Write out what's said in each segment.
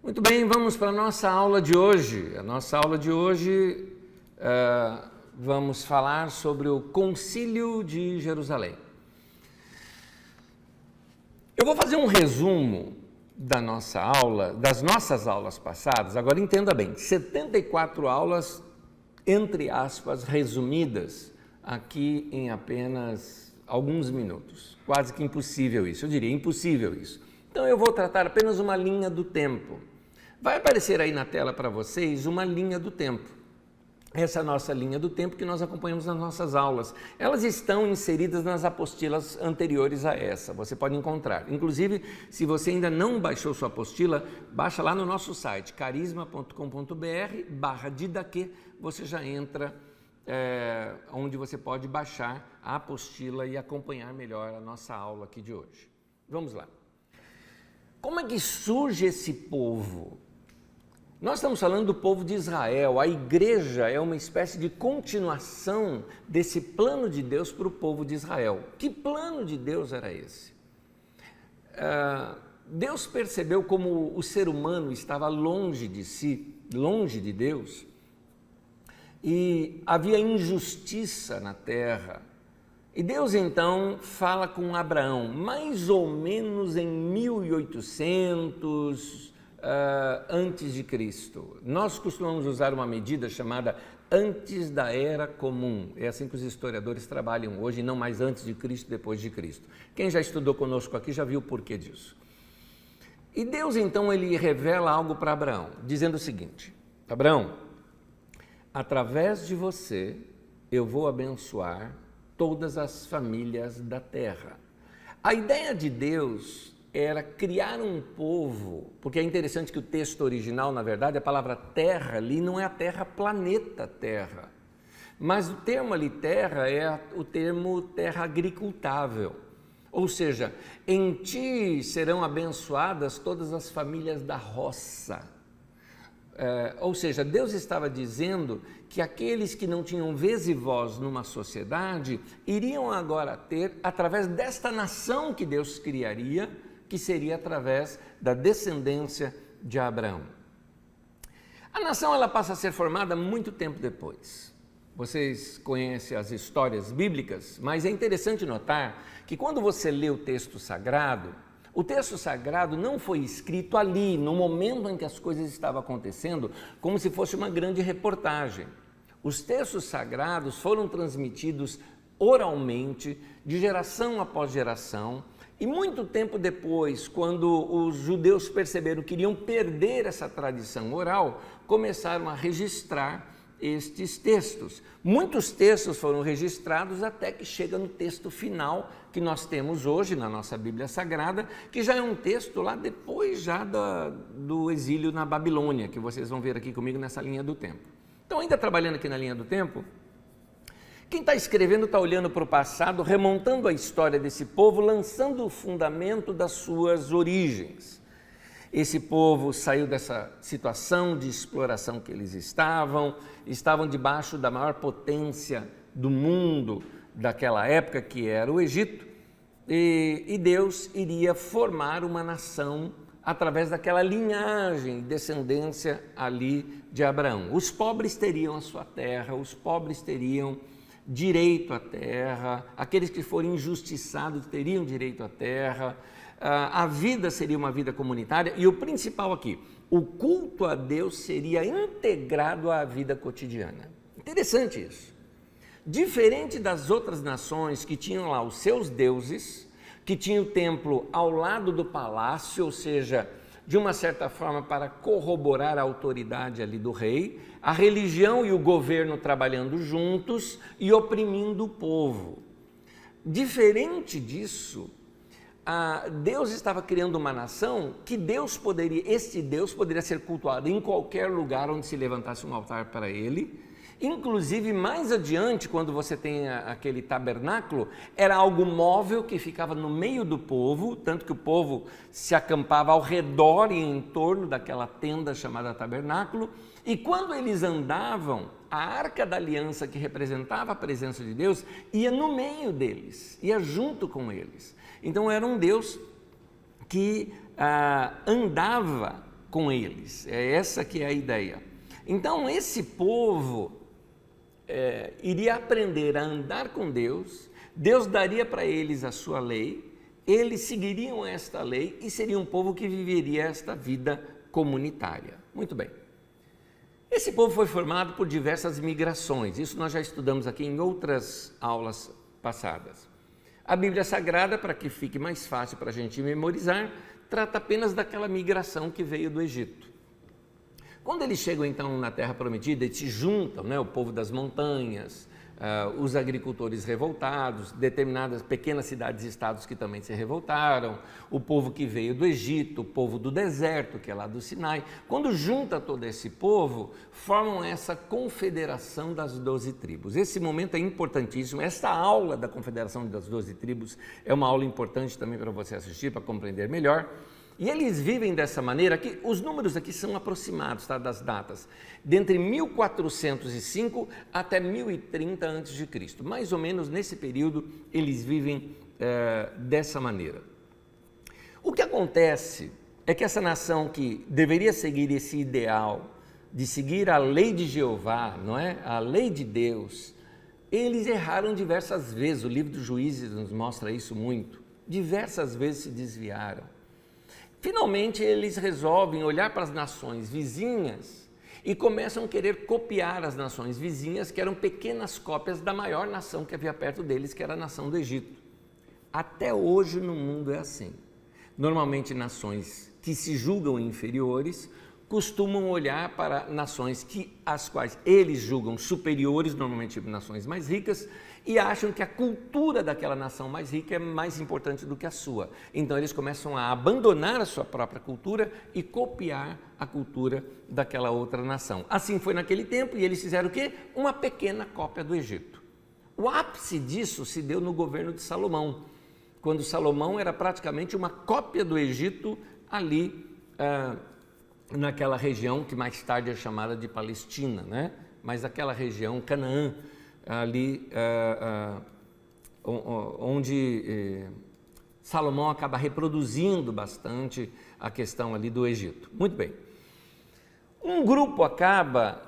Muito bem, vamos para a nossa aula de hoje. A nossa aula de hoje vamos falar sobre o Concílio de Jerusalém. Eu vou fazer um resumo da nossa aula, das nossas aulas passadas. Agora entenda bem, 74 aulas, entre aspas, resumidas aqui em apenas alguns minutos. Quase que impossível isso, eu diria impossível isso. Então eu vou tratar apenas uma linha do tempo. Vai aparecer aí na tela para vocês uma linha do tempo. Essa é a nossa linha do tempo que nós acompanhamos nas nossas aulas. Elas estão inseridas nas apostilas anteriores a essa, você pode encontrar. Inclusive, se você ainda não baixou sua apostila, baixa lá no nosso site, carisma.com.br/didaquê, você já entra onde você pode baixar a apostila e acompanhar melhor a nossa aula aqui de hoje. Vamos lá. Como é que surge esse povo? Nós estamos falando do povo de Israel. A igreja é uma espécie de continuação desse plano de Deus para o povo de Israel. Que plano de Deus era esse? Deus percebeu como o ser humano estava longe de si, longe de Deus, e havia injustiça na terra. E Deus então fala com Abraão, mais ou menos em 1800 antes de Cristo. Nós costumamos usar uma medida chamada antes da Era Comum. É assim que os historiadores trabalham hoje, não mais antes de Cristo, depois de Cristo. Quem já estudou conosco aqui já viu o porquê disso. E Deus então ele revela algo para Abraão, dizendo o seguinte: Abraão, através de você eu vou abençoar todas as famílias da terra. A ideia de Deus era criar um povo, porque é interessante que o texto original, na verdade, a palavra terra ali não é a terra planeta terra, mas o termo ali terra é o termo terra agricultável, ou seja, em ti serão abençoadas todas as famílias da roça. Ou seja, Deus estava dizendo que aqueles que não tinham vez e voz numa sociedade iriam agora ter, através desta nação que Deus criaria, que seria através da descendência de Abraão. A nação ela passa a ser formada muito tempo depois. Vocês conhecem as histórias bíblicas, mas é interessante notar que quando você lê o texto sagrado não foi escrito ali, no momento em que as coisas estavam acontecendo, como se fosse uma grande reportagem. Os textos sagrados foram transmitidos oralmente, de geração após geração, e muito tempo depois, quando os judeus perceberam que iriam perder essa tradição oral, começaram a registrar estes textos. Muitos textos foram registrados até que chega no texto final que nós temos hoje na nossa Bíblia Sagrada, que já é um texto lá depois já do exílio na Babilônia, que vocês vão ver aqui comigo nessa linha do tempo. Então, ainda trabalhando aqui na linha do tempo, quem está escrevendo está olhando para o passado, remontando a história desse povo, lançando o fundamento das suas origens. Esse povo saiu dessa situação de exploração que eles estavam debaixo da maior potência do mundo daquela época, que era o Egito, e Deus iria formar uma nação através daquela linhagem, descendência ali de Abraão. Os pobres teriam a sua terra, os pobres teriam direito à terra, aqueles que forem injustiçados teriam direito à terra, a vida seria uma vida comunitária e o principal aqui, o culto a Deus seria integrado à vida cotidiana. Interessante isso. Diferente das outras nações que tinham lá os seus deuses, que tinham o templo ao lado do palácio, ou seja, de uma certa forma para corroborar a autoridade ali do rei, a religião e o governo trabalhando juntos e oprimindo o povo. Diferente disso, Deus estava criando uma nação que este Deus poderia ser cultuado em qualquer lugar onde se levantasse um altar para ele. Inclusive, mais adiante, quando você tem aquele tabernáculo, era algo móvel que ficava no meio do povo, tanto que o povo se acampava ao redor e em torno daquela tenda chamada tabernáculo, e quando eles andavam, a Arca da Aliança, que representava a presença de Deus, ia no meio deles, ia junto com eles. Então era um Deus que andava com eles. É essa que é a ideia. Então, esse povo iria aprender a andar com Deus, Deus daria para eles a sua lei, eles seguiriam esta lei e seria um povo que viveria esta vida comunitária. Muito bem. Esse povo foi formado por diversas migrações, isso nós já estudamos aqui em outras aulas passadas. A Bíblia Sagrada, para que fique mais fácil para a gente memorizar, trata apenas daquela migração que veio do Egito. Quando eles chegam então na Terra Prometida e se juntam, o povo das montanhas, os agricultores revoltados, determinadas pequenas cidades e estados que também se revoltaram, o povo que veio do Egito, o povo do deserto, que é lá do Sinai, quando junta todo esse povo, formam essa confederação das 12 tribos. Esse momento é importantíssimo, esta aula da confederação das 12 tribos é uma aula importante também para você assistir, para compreender melhor. E eles vivem dessa maneira, que os números aqui são aproximados, tá, das datas, de entre 1405 até 1030 a.C. Mais ou menos nesse período eles vivem dessa maneira. O que acontece é que essa nação que deveria seguir esse ideal de seguir a lei de Jeová, não é? A lei de Deus, eles erraram diversas vezes, o livro dos Juízes nos mostra isso muito, diversas vezes se desviaram. Finalmente, eles resolvem olhar para as nações vizinhas e começam a querer copiar as nações vizinhas, que eram pequenas cópias da maior nação que havia perto deles, que era a nação do Egito. Até hoje no mundo é assim. Normalmente, nações que se julgam inferiores costumam olhar para nações as quais eles julgam superiores, normalmente nações mais ricas, e acham que a cultura daquela nação mais rica é mais importante do que a sua. Então eles começam a abandonar a sua própria cultura e copiar a cultura daquela outra nação. Assim foi naquele tempo e eles fizeram o quê? Uma pequena cópia do Egito. O ápice disso se deu no governo de Salomão, quando Salomão era praticamente uma cópia do Egito ali naquela região que mais tarde é chamada de Palestina, né? Mas aquela região, Canaã, ali onde Salomão acaba reproduzindo bastante a questão ali do Egito. Muito bem. Um grupo acaba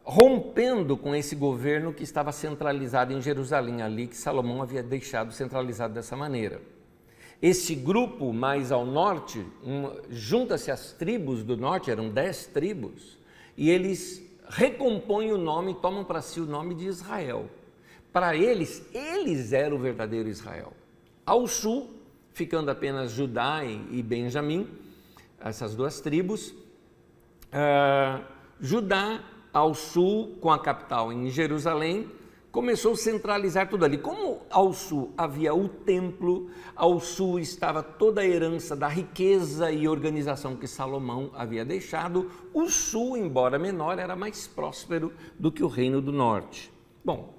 rompendo com esse governo que estava centralizado em Jerusalém, ali que Salomão havia deixado centralizado dessa maneira. Esse grupo mais ao norte, junta-se às tribos do norte, eram 10 tribos, e eles recompõem o nome, tomam para si o nome de Israel. Para eles eram o verdadeiro Israel. Ao sul, ficando apenas Judá e Benjamim, essas duas tribos, Judá ao sul, com a capital em Jerusalém, começou a centralizar tudo ali. Como ao sul havia o templo, ao sul estava toda a herança da riqueza e organização que Salomão havia deixado, o sul, embora menor, era mais próspero do que o reino do norte. Bom,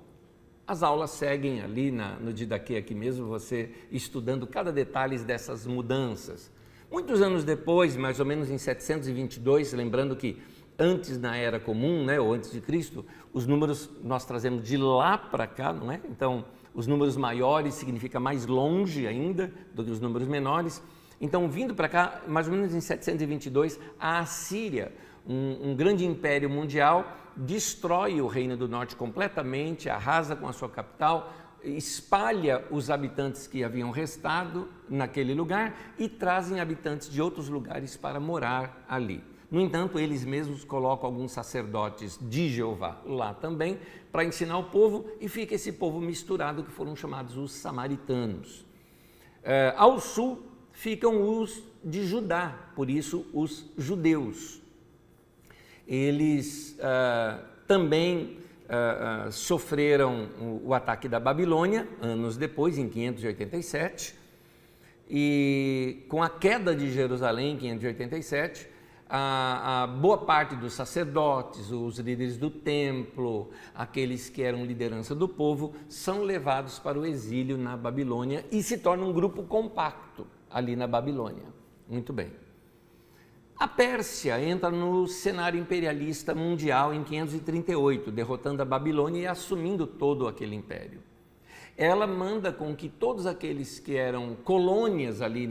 as aulas seguem ali no Didaquê aqui mesmo, você estudando cada detalhe dessas mudanças. Muitos anos depois, mais ou menos em 722, lembrando que antes na Era Comum, ou antes de Cristo, os números nós trazemos de lá para cá, não é? Então, os números maiores significa mais longe ainda do que os números menores. Então, vindo para cá, mais ou menos em 722, a Assíria, um grande império mundial, destrói o Reino do Norte completamente, arrasa com a sua capital, espalha os habitantes que haviam restado naquele lugar e trazem habitantes de outros lugares para morar ali. No entanto, eles mesmos colocam alguns sacerdotes de Jeová lá também para ensinar o povo e fica esse povo misturado que foram chamados os samaritanos. Ao sul ficam os de Judá, por isso os judeus. Eles também sofreram o ataque da Babilônia anos depois, em 587, e com a queda de Jerusalém em 587, a boa parte dos sacerdotes, os líderes do templo, aqueles que eram liderança do povo, são levados para o exílio na Babilônia e se torna um grupo compacto ali na Babilônia. Muito bem. A Pérsia entra no cenário imperialista mundial em 538, derrotando a Babilônia e assumindo todo aquele império. Ela manda com que todos aqueles que eram colônias ali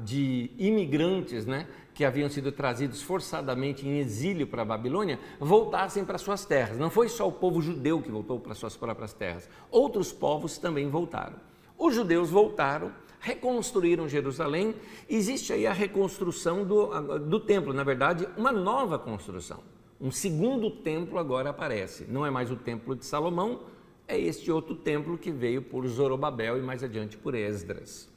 de imigrantes, né, que haviam sido trazidos forçadamente em exílio para a Babilônia, voltassem para suas terras. Não foi só o povo judeu que voltou para suas próprias terras, outros povos também voltaram. Os judeus voltaram, reconstruíram Jerusalém. Existe aí a reconstrução do templo, na verdade, uma nova construção. Um segundo templo agora aparece. Não é mais o templo de Salomão, é este outro templo que veio por Zorobabel e mais adiante por Esdras.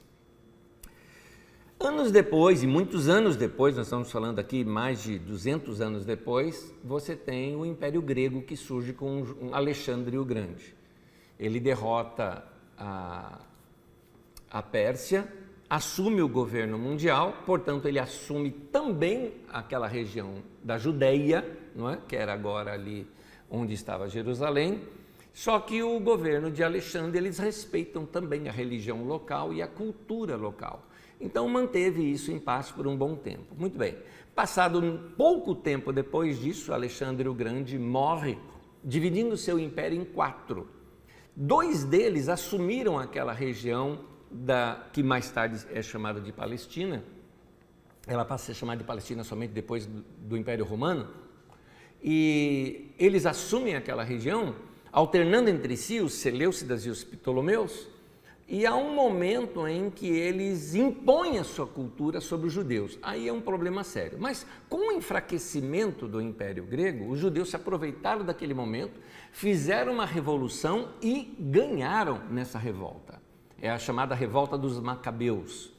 Anos depois, e muitos anos depois, nós estamos falando aqui mais de 200 anos depois, você tem o Império Grego que surge com Alexandre o Grande. Ele derrota a Pérsia, assume o governo mundial, portanto ele assume também aquela região da Judeia, não é? Que era agora ali onde estava Jerusalém, só que o governo de Alexandre, eles respeitam também a religião local e a cultura local. Então manteve isso em paz por um bom tempo. Muito bem, passado pouco tempo depois disso, Alexandre o Grande morre, dividindo seu império em 4. 2 deles assumiram aquela região que mais tarde é chamada de Palestina. Ela passa a ser chamada de Palestina somente depois do Império Romano. E eles assumem aquela região, alternando entre si os Seleucidas e os Ptolomeus, e há um momento em que eles impõem a sua cultura sobre os judeus. Aí é um problema sério. Mas com o enfraquecimento do Império Grego, os judeus se aproveitaram daquele momento, fizeram uma revolução e ganharam nessa revolta. É a chamada revolta dos Macabeus.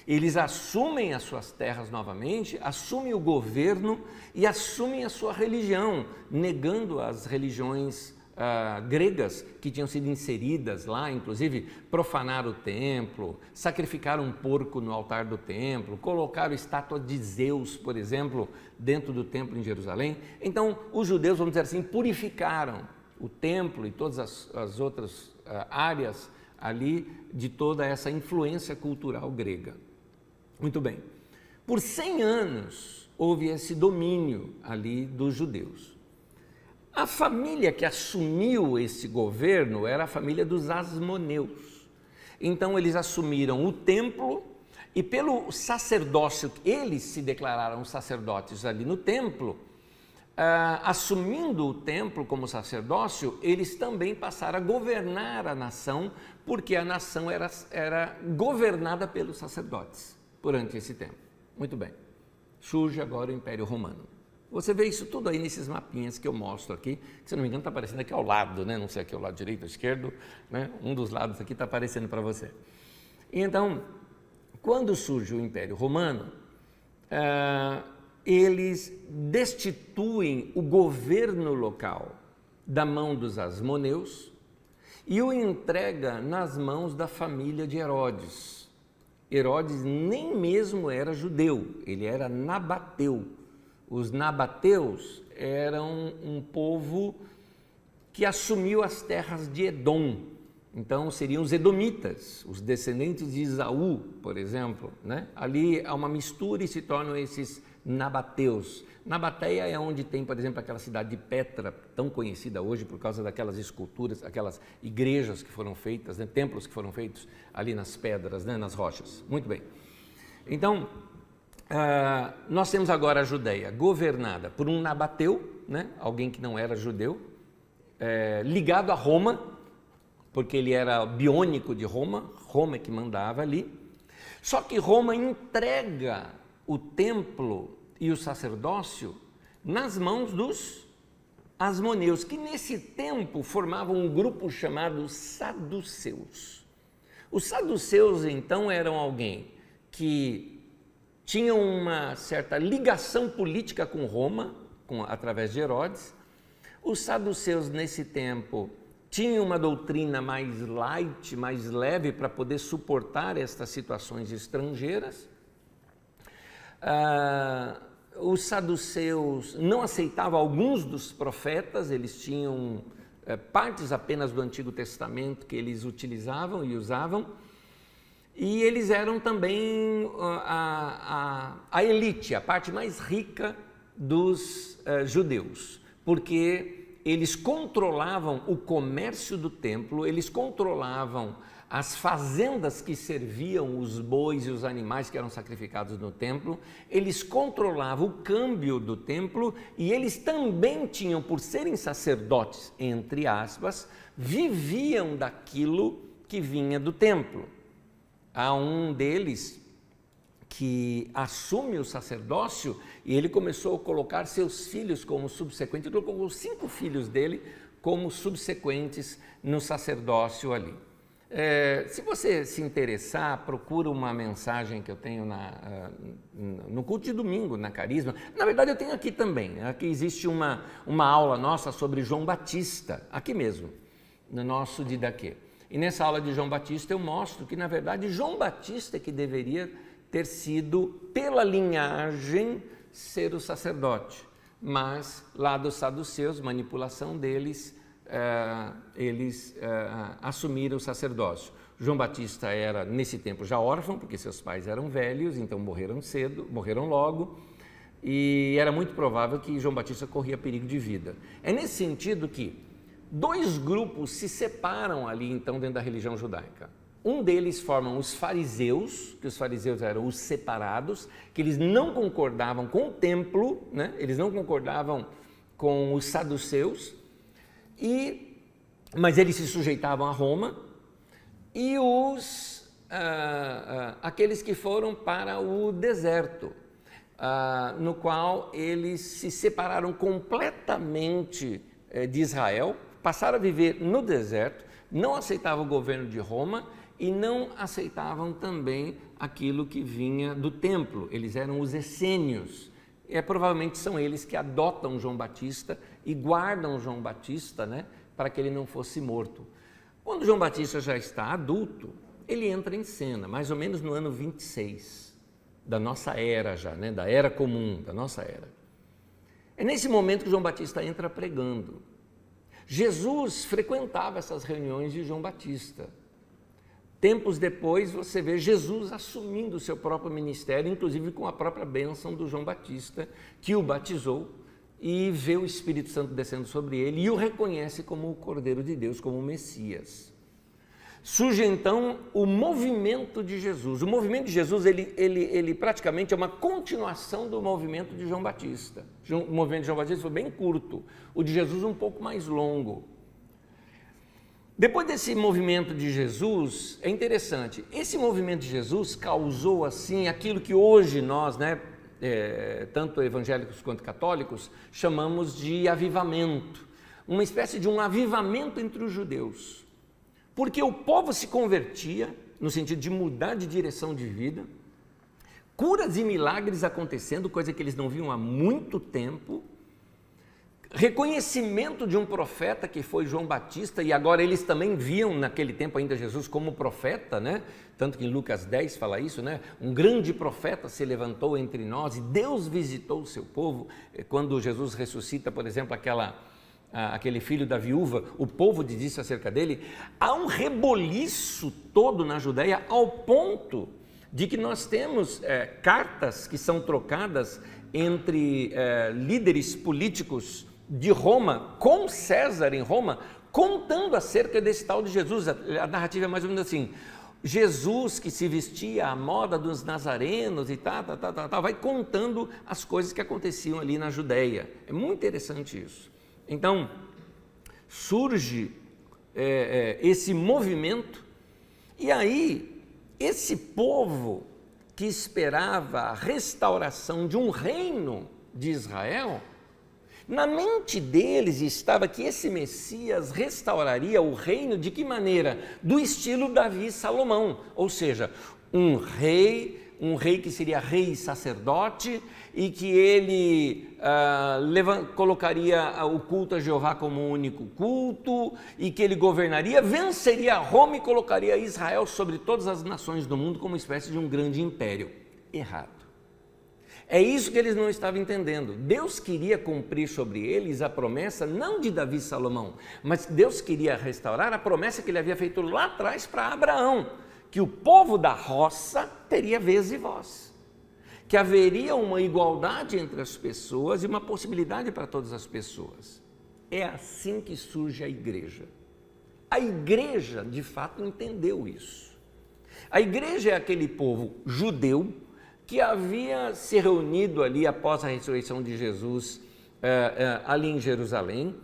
Eles assumem as suas terras novamente, assumem o governo e assumem a sua religião, negando as religiões gregas que tinham sido inseridas lá, inclusive profanaram o templo, sacrificaram um porco no altar do templo, colocaram estátua de Zeus, por exemplo, dentro do templo em Jerusalém. Então, os judeus, vamos dizer assim, purificaram o templo e todas as outras áreas ali de toda essa influência cultural grega. Muito bem. Por 100 anos houve esse domínio ali dos judeus. A família que assumiu esse governo era a família dos Asmoneus. Então eles assumiram o templo e pelo sacerdócio, eles se declararam sacerdotes ali no templo, assumindo o templo como sacerdócio, eles também passaram a governar a nação, porque a nação era governada pelos sacerdotes durante esse tempo. Muito bem, surge agora o Império Romano. Você vê isso tudo aí nesses mapinhas que eu mostro aqui, que, se não me engano está aparecendo aqui ao lado, né? Não sei aqui ao lado direito ou esquerdo, né? Um dos lados aqui está aparecendo para você. E então, quando surge o Império Romano, eles destituem o governo local da mão dos Asmoneus e o entrega nas mãos da família de Herodes. Herodes nem mesmo era judeu, ele era nabateu. Os nabateus eram um povo que assumiu as terras de Edom. Então seriam os edomitas, os descendentes de Esaú, por exemplo, né? Ali há uma mistura e se tornam esses nabateus. Nabateia é onde tem, por exemplo, aquela cidade de Petra, tão conhecida hoje por causa daquelas esculturas, aquelas igrejas que foram feitas, né? Templos que foram feitos ali nas pedras, né? Nas rochas. Muito bem. Então, nós temos agora a Judeia governada por um nabateu, né? Alguém que não era judeu, ligado a Roma, porque ele era biônico de Roma, Roma é que mandava ali. Só que Roma entrega o templo e o sacerdócio nas mãos dos Asmoneus, que nesse tempo formavam um grupo chamado Saduceus. Os Saduceus, então, eram alguém que tinham uma certa ligação política com Roma, através de Herodes. Os saduceus, nesse tempo, tinham uma doutrina mais light, mais leve, para poder suportar estas situações estrangeiras. Os saduceus não aceitavam alguns dos profetas, eles tinham partes apenas do Antigo Testamento que eles utilizavam e usavam. E eles eram também a elite, a parte mais rica dos judeus, porque eles controlavam o comércio do templo, eles controlavam as fazendas que serviam os bois e os animais que eram sacrificados no templo, eles controlavam o câmbio do templo e eles também tinham, por serem sacerdotes, entre aspas, viviam daquilo que vinha do templo. Há um deles que assume o sacerdócio e ele começou a colocar seus filhos como subsequentes, ele colocou 5 filhos dele como subsequentes no sacerdócio ali. Se você se interessar, procura uma mensagem que eu tenho no culto de domingo, na Carisma. Na verdade, eu tenho aqui também. Aqui existe uma aula nossa sobre João Batista, aqui mesmo, no nosso Didaquê. E nessa aula de João Batista eu mostro que, na verdade, João Batista é que deveria ter sido, pela linhagem, ser o sacerdote. Mas, lá dos saduceus, manipulação deles, eles assumiram o sacerdócio. João Batista era, nesse tempo, já órfão, porque seus pais eram velhos, então morreram cedo, morreram logo, e era muito provável que João Batista corria perigo de vida. É nesse sentido que 2 grupos se separam ali, então, dentro da religião judaica. Um deles formam os fariseus, que os fariseus eram os separados, que eles não concordavam com o templo, né? Eles não concordavam com os saduceus, mas eles se sujeitavam a Roma, e aqueles que foram para o deserto, no qual eles se separaram completamente de Israel, passaram a viver no deserto, não aceitavam o governo de Roma e não aceitavam também aquilo que vinha do templo. Eles eram os essênios. Provavelmente são eles que adotam João Batista e guardam João Batista, né, para que ele não fosse morto. Quando João Batista já está adulto, ele entra em cena, mais ou menos no ano 26 da nossa era já, né, da era comum, da nossa era. É nesse momento que João Batista entra pregando. Jesus frequentava essas reuniões de João Batista. Tempos depois, você vê Jesus assumindo o seu próprio ministério, inclusive com a própria bênção do João Batista, que o batizou e vê o Espírito Santo descendo sobre ele e o reconhece como o Cordeiro de Deus, como o Messias. Surge então o movimento de Jesus. O movimento de Jesus, ele praticamente é uma continuação do movimento de João Batista. O movimento de João Batista foi bem curto, o de Jesus um pouco mais longo. Depois desse movimento de Jesus, é interessante, esse movimento de Jesus causou assim aquilo que hoje nós, né, tanto evangélicos quanto católicos, chamamos de avivamento, uma espécie de um avivamento entre os judeus, porque o povo se convertia, no sentido de mudar de direção de vida, curas e milagres acontecendo, coisa que eles não viam há muito tempo, reconhecimento de um profeta que foi João Batista, e agora eles também viam naquele tempo ainda Jesus como profeta, né? Tanto que em Lucas 10 fala isso, né? Um grande profeta se levantou entre nós e Deus visitou o seu povo. Quando Jesus ressuscita, por exemplo, aquele filho da viúva, o povo disse acerca dele, há um reboliço todo na Judéia ao ponto de que nós temos cartas que são trocadas entre líderes políticos de Roma, com César em Roma, contando acerca desse tal de Jesus. A narrativa é mais ou menos assim, Jesus que se vestia à moda dos nazarenos e vai contando as coisas que aconteciam ali na Judéia. É muito interessante isso. Então, surge esse movimento, e aí, esse povo que esperava a restauração de um reino de Israel, na mente deles estava que esse Messias restauraria o reino de que maneira? Do estilo Davi e Salomão, ou seja, um rei que seria rei e sacerdote e que ele colocaria o culto a Jeová como um único culto e que ele governaria, venceria Roma e colocaria Israel sobre todas as nações do mundo como uma espécie de um grande império. Errado. É isso que eles não estavam entendendo. Deus queria cumprir sobre eles a promessa, não de Davi e Salomão, mas Deus queria restaurar a promessa que ele havia feito lá atrás para Abraão, que o povo da roça teria vez e voz, que haveria uma igualdade entre as pessoas e uma possibilidade para todas as pessoas. É assim que surge a igreja. A igreja, de fato, entendeu isso. A igreja é aquele povo judeu que havia se reunido ali após a ressurreição de Jesus, ali em Jerusalém,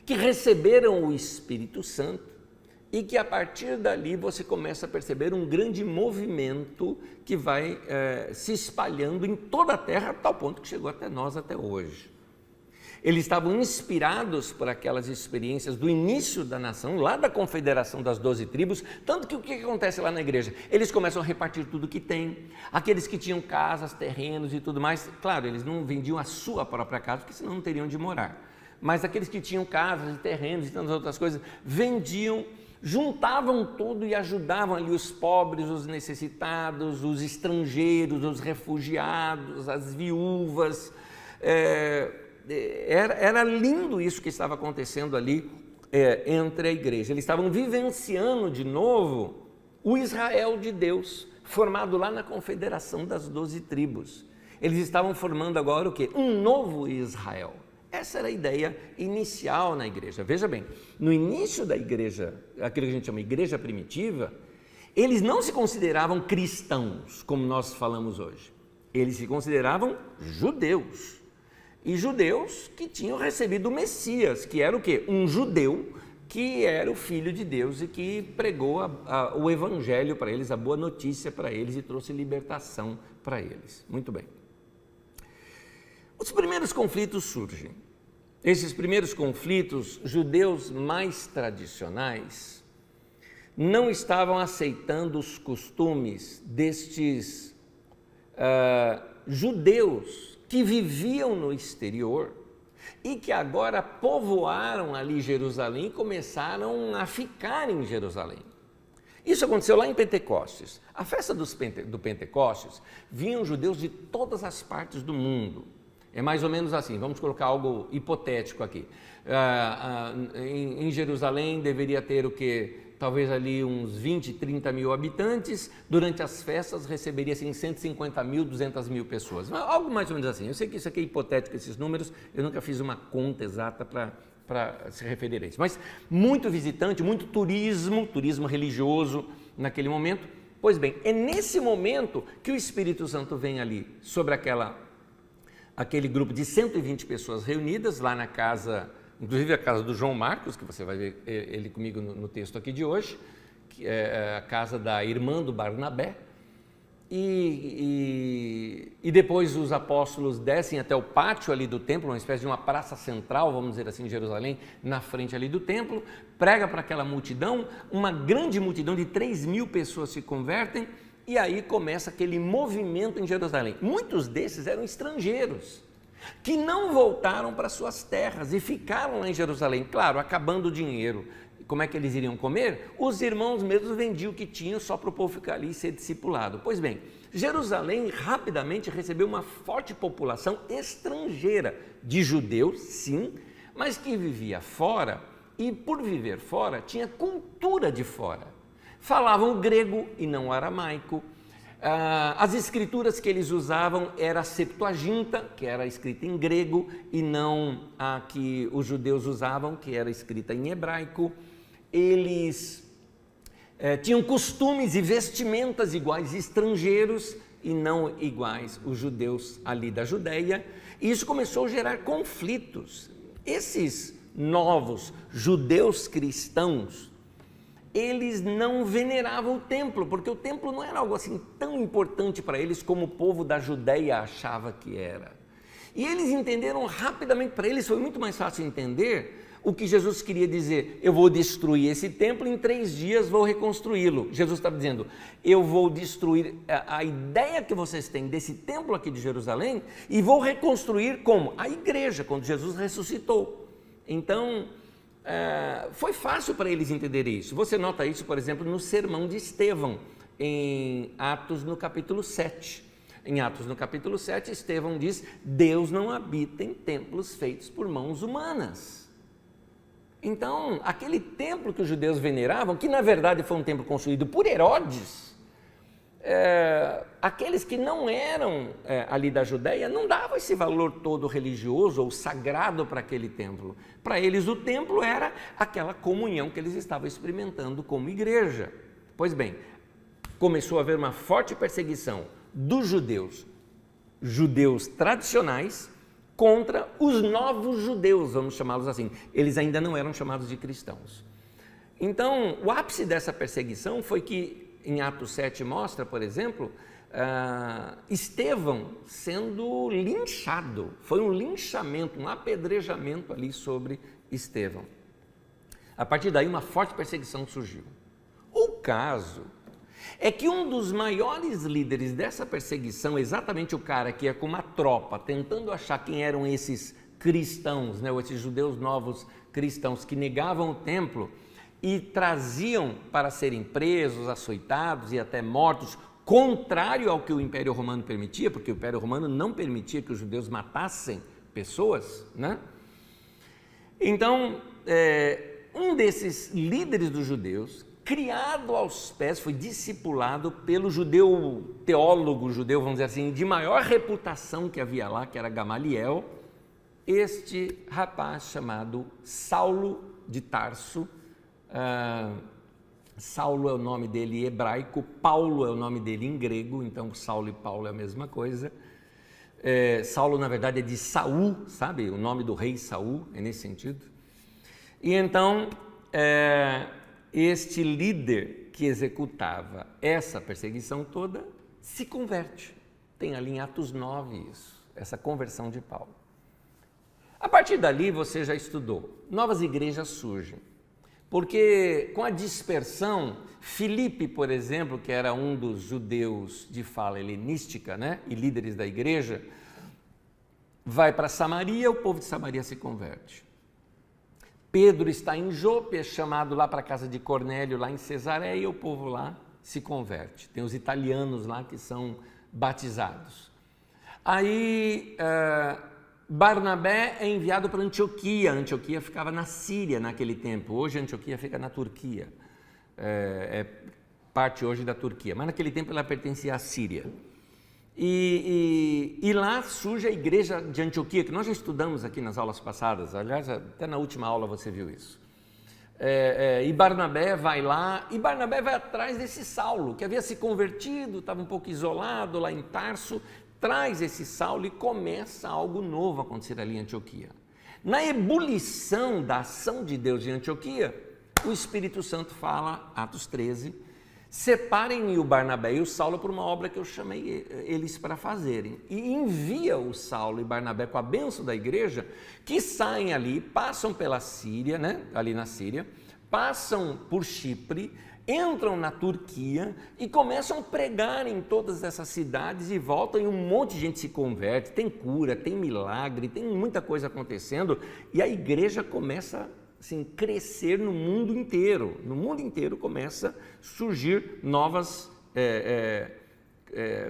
que receberam o Espírito Santo e que a partir dali você começa a perceber um grande movimento que vai se espalhando em toda a terra, a tal ponto que chegou até nós até hoje. Eles estavam inspirados por aquelas experiências do início da nação, lá da confederação das 12 tribos, tanto que o que acontece lá na igreja? Eles começam a repartir tudo que tem, aqueles que tinham casas, terrenos e tudo mais, claro, eles não vendiam a sua própria casa, porque senão não teriam de morar, mas aqueles que tinham casas e terrenos e tantas outras coisas, vendiam, juntavam tudo e ajudavam ali os pobres, os necessitados, os estrangeiros, os refugiados, as viúvas. Era lindo isso que estava acontecendo ali entre a igreja. Eles estavam vivenciando de novo o Israel de Deus, formado lá na confederação das 12 tribos. Eles estavam formando agora o quê? Um novo Israel. Essa era a ideia inicial na igreja. Veja bem, no início da igreja, aquilo que a gente chama igreja primitiva, eles não se consideravam cristãos, como nós falamos hoje. Eles se consideravam judeus. E judeus que tinham recebido o Messias, que era o quê? Um judeu que era o Filho de Deus e que pregou o Evangelho para eles, a boa notícia para eles e trouxe libertação para eles. Muito bem. Os primeiros conflitos surgem. Esses primeiros conflitos, judeus mais tradicionais, não estavam aceitando os costumes destes judeus que viviam no exterior e que agora povoaram ali Jerusalém e começaram a ficar em Jerusalém. Isso aconteceu lá em Pentecostes. A festa do Pentecostes, vinham judeus de todas as partes do mundo. É mais ou menos assim, vamos colocar algo hipotético aqui. Em Jerusalém deveria ter o quê? Talvez ali uns 20, 30 mil habitantes, durante as festas receberia assim 150 mil, 200 mil pessoas, algo mais ou menos assim. Eu sei que isso aqui é hipotético, esses números, eu nunca fiz uma conta exata para se referir a isso, mas muito visitante, muito turismo religioso naquele momento. Pois bem, é nesse momento que o Espírito Santo vem ali sobre aquele grupo de 120 pessoas reunidas lá na casa, inclusive a casa do João Marcos, que você vai ver ele comigo no texto aqui de hoje, que é a casa da irmã do Barnabé, e depois os apóstolos descem até o pátio ali do templo, uma espécie de uma praça central, vamos dizer assim, em Jerusalém, na frente ali do templo, prega para aquela multidão, uma grande multidão de 3 mil pessoas se convertem, e aí começa aquele movimento em Jerusalém. Muitos desses eram estrangeiros, que não voltaram para suas terras e ficaram lá em Jerusalém, claro, acabando o dinheiro. Como é que eles iriam comer? Os irmãos mesmos vendiam o que tinham só para o povo ficar ali e ser discipulado. Pois bem, Jerusalém rapidamente recebeu uma forte população estrangeira, de judeus, sim, mas que vivia fora e, por viver fora, tinha cultura de fora. Falavam grego e não aramaico. As escrituras que eles usavam era a Septuaginta, que era escrita em grego, e não a que os judeus usavam, que era escrita em hebraico. Eles tinham costumes e vestimentas iguais estrangeiros e não iguais os judeus ali da Judéia. E isso começou a gerar conflitos. Esses novos judeus cristãos, eles não veneravam o templo, porque o templo não era algo assim tão importante para eles como o povo da Judéia achava que era. E eles entenderam rapidamente, para eles foi muito mais fácil entender o que Jesus queria dizer: eu vou destruir esse templo, em 3 dias vou reconstruí-lo. Jesus estava dizendo: eu vou destruir a ideia que vocês têm desse templo aqui de Jerusalém e vou reconstruir como? A igreja, quando Jesus ressuscitou. Então, foi fácil para eles entenderem isso. Você nota isso, por exemplo, no sermão de Estevão, em Atos no capítulo 7. Em Atos no capítulo 7, Estevão diz: Deus não habita em templos feitos por mãos humanas. Então, aquele templo que os judeus veneravam, que na verdade foi um templo construído por Herodes, aqueles que não eram ali da Judéia não davam esse valor todo religioso ou sagrado para aquele templo. Para eles o templo era aquela comunhão que eles estavam experimentando como igreja. Pois bem, começou a haver uma forte perseguição dos judeus tradicionais, contra os novos judeus, vamos chamá-los assim. Eles ainda não eram chamados de cristãos. Então, o ápice dessa perseguição foi que, em Atos 7 mostra, por exemplo, Estevão sendo linchado. Foi um linchamento, um apedrejamento ali sobre Estevão. A partir daí, uma forte perseguição surgiu. O caso é que um dos maiores líderes dessa perseguição, exatamente o cara que ia com uma tropa, tentando achar quem eram esses cristãos, né, ou esses judeus novos cristãos que negavam o templo e traziam para serem presos, açoitados e até mortos, contrário ao que o Império Romano permitia, porque o Império Romano não permitia que os judeus matassem pessoas, né? Então, um desses líderes dos judeus, criado aos pés, foi discipulado pelo teólogo judeu, vamos dizer assim, de maior reputação que havia lá, que era Gamaliel, este rapaz chamado Saulo de Tarso. Saulo é o nome dele em hebraico, Paulo é o nome dele em grego, então Saulo e Paulo é a mesma coisa. Saulo, na verdade, é de Saul, sabe? O nome do rei Saul, é nesse sentido. E então, este líder que executava essa perseguição toda se converte. Tem ali em Atos 9 isso, essa conversão de Paulo. A partir dali você já estudou, novas igrejas surgem. Porque com a dispersão, Filipe, por exemplo, que era um dos judeus de fala helenística, né, e líderes da igreja, vai para Samaria, o povo de Samaria se converte. Pedro está em Jope, é chamado lá para a casa de Cornélio, lá em Cesareia, o povo lá se converte. Tem os italianos lá que são batizados. Aí Barnabé é enviado para Antioquia. Antioquia ficava na Síria naquele tempo. Hoje Antioquia fica na Turquia. É parte hoje da Turquia, mas naquele tempo ela pertencia à Síria. E lá surge a igreja de Antioquia, que nós já estudamos aqui nas aulas passadas, aliás, até na última aula você viu isso. E Barnabé vai lá, e Barnabé vai atrás desse Saulo, que havia se convertido, estava um pouco isolado lá em Tarso, traz esse Saulo e começa algo novo a acontecer ali em Antioquia. Na ebulição da ação de Deus em Antioquia, o Espírito Santo fala, Atos 13, separem o Barnabé e o Saulo por uma obra que eu chamei eles para fazerem. E envia o Saulo e Barnabé com a bênção da igreja, que saem ali, passam pela Síria, né? Ali na Síria, passam por Chipre, entram na Turquia e começam a pregar em todas essas cidades e voltam e um monte de gente se converte, tem cura, tem milagre, tem muita coisa acontecendo e a igreja começa assim, crescer no mundo inteiro. No mundo inteiro começa a surgir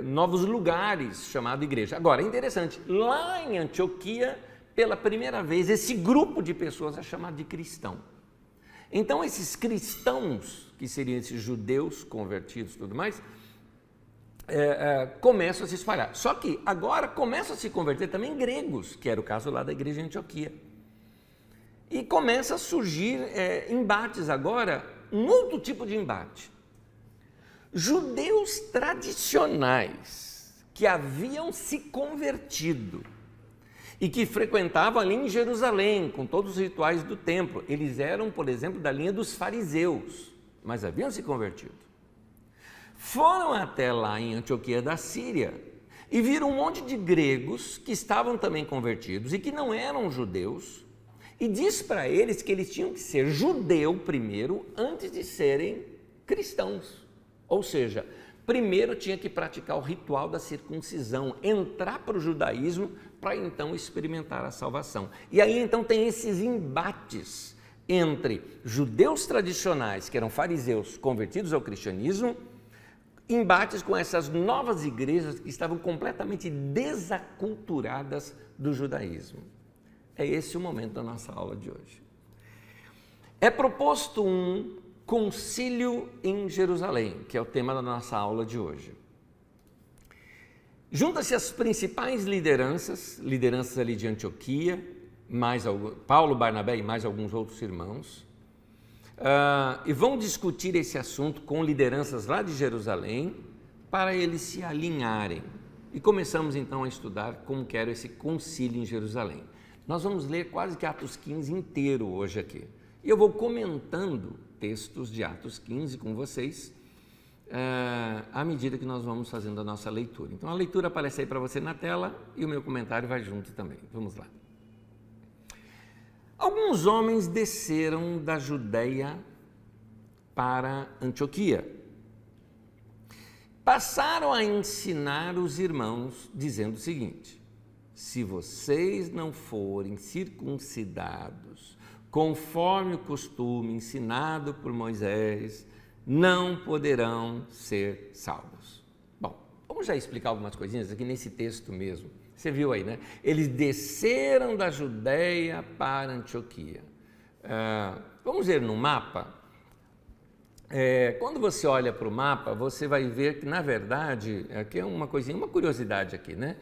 novos lugares chamados igreja. Agora, é interessante, lá em Antioquia, pela primeira vez, esse grupo de pessoas é chamado de cristão. Então, esses cristãos, que seriam esses judeus convertidos e tudo mais, começam a se espalhar. Só que agora começam a se converter também gregos, que era o caso lá da igreja de Antioquia. E começa a surgir embates agora, um outro tipo de embate. Judeus tradicionais que haviam se convertido e que frequentavam ali em Jerusalém, com todos os rituais do templo. Eles eram, por exemplo, da linha dos fariseus, mas haviam se convertido. Foram até lá em Antioquia da Síria e viram um monte de gregos que estavam também convertidos e que não eram judeus, e diz para eles que eles tinham que ser judeu primeiro, antes de serem cristãos. Ou seja, primeiro tinha que praticar o ritual da circuncisão, entrar para o judaísmo para então experimentar a salvação. E aí então tem esses embates entre judeus tradicionais, que eram fariseus convertidos ao cristianismo, embates com essas novas igrejas que estavam completamente desaculturadas do judaísmo. É esse o momento da nossa aula de hoje. É proposto um concílio em Jerusalém, que é o tema da nossa aula de hoje. Junta-se as principais lideranças ali de Antioquia, Paulo, Barnabé e mais alguns outros irmãos, e vão discutir esse assunto com lideranças lá de Jerusalém, para eles se alinharem. E começamos então a estudar como que era esse concílio em Jerusalém. Nós vamos ler quase que Atos 15 inteiro hoje aqui. E eu vou comentando textos de Atos 15 com vocês, à medida que nós vamos fazendo a nossa leitura. Então a leitura aparece aí para você na tela e o meu comentário vai junto também. Vamos lá. Alguns homens desceram da Judeia para Antioquia. Passaram a ensinar os irmãos, dizendo o seguinte: se vocês não forem circuncidados, conforme o costume ensinado por Moisés, não poderão ser salvos. Bom, vamos já explicar algumas coisinhas aqui nesse texto mesmo. Você viu aí, né? Eles desceram da Judeia para Antioquia. Vamos ver no mapa. Quando você olha para o mapa, você vai ver que, na verdade, aqui é uma coisinha, uma curiosidade aqui, né?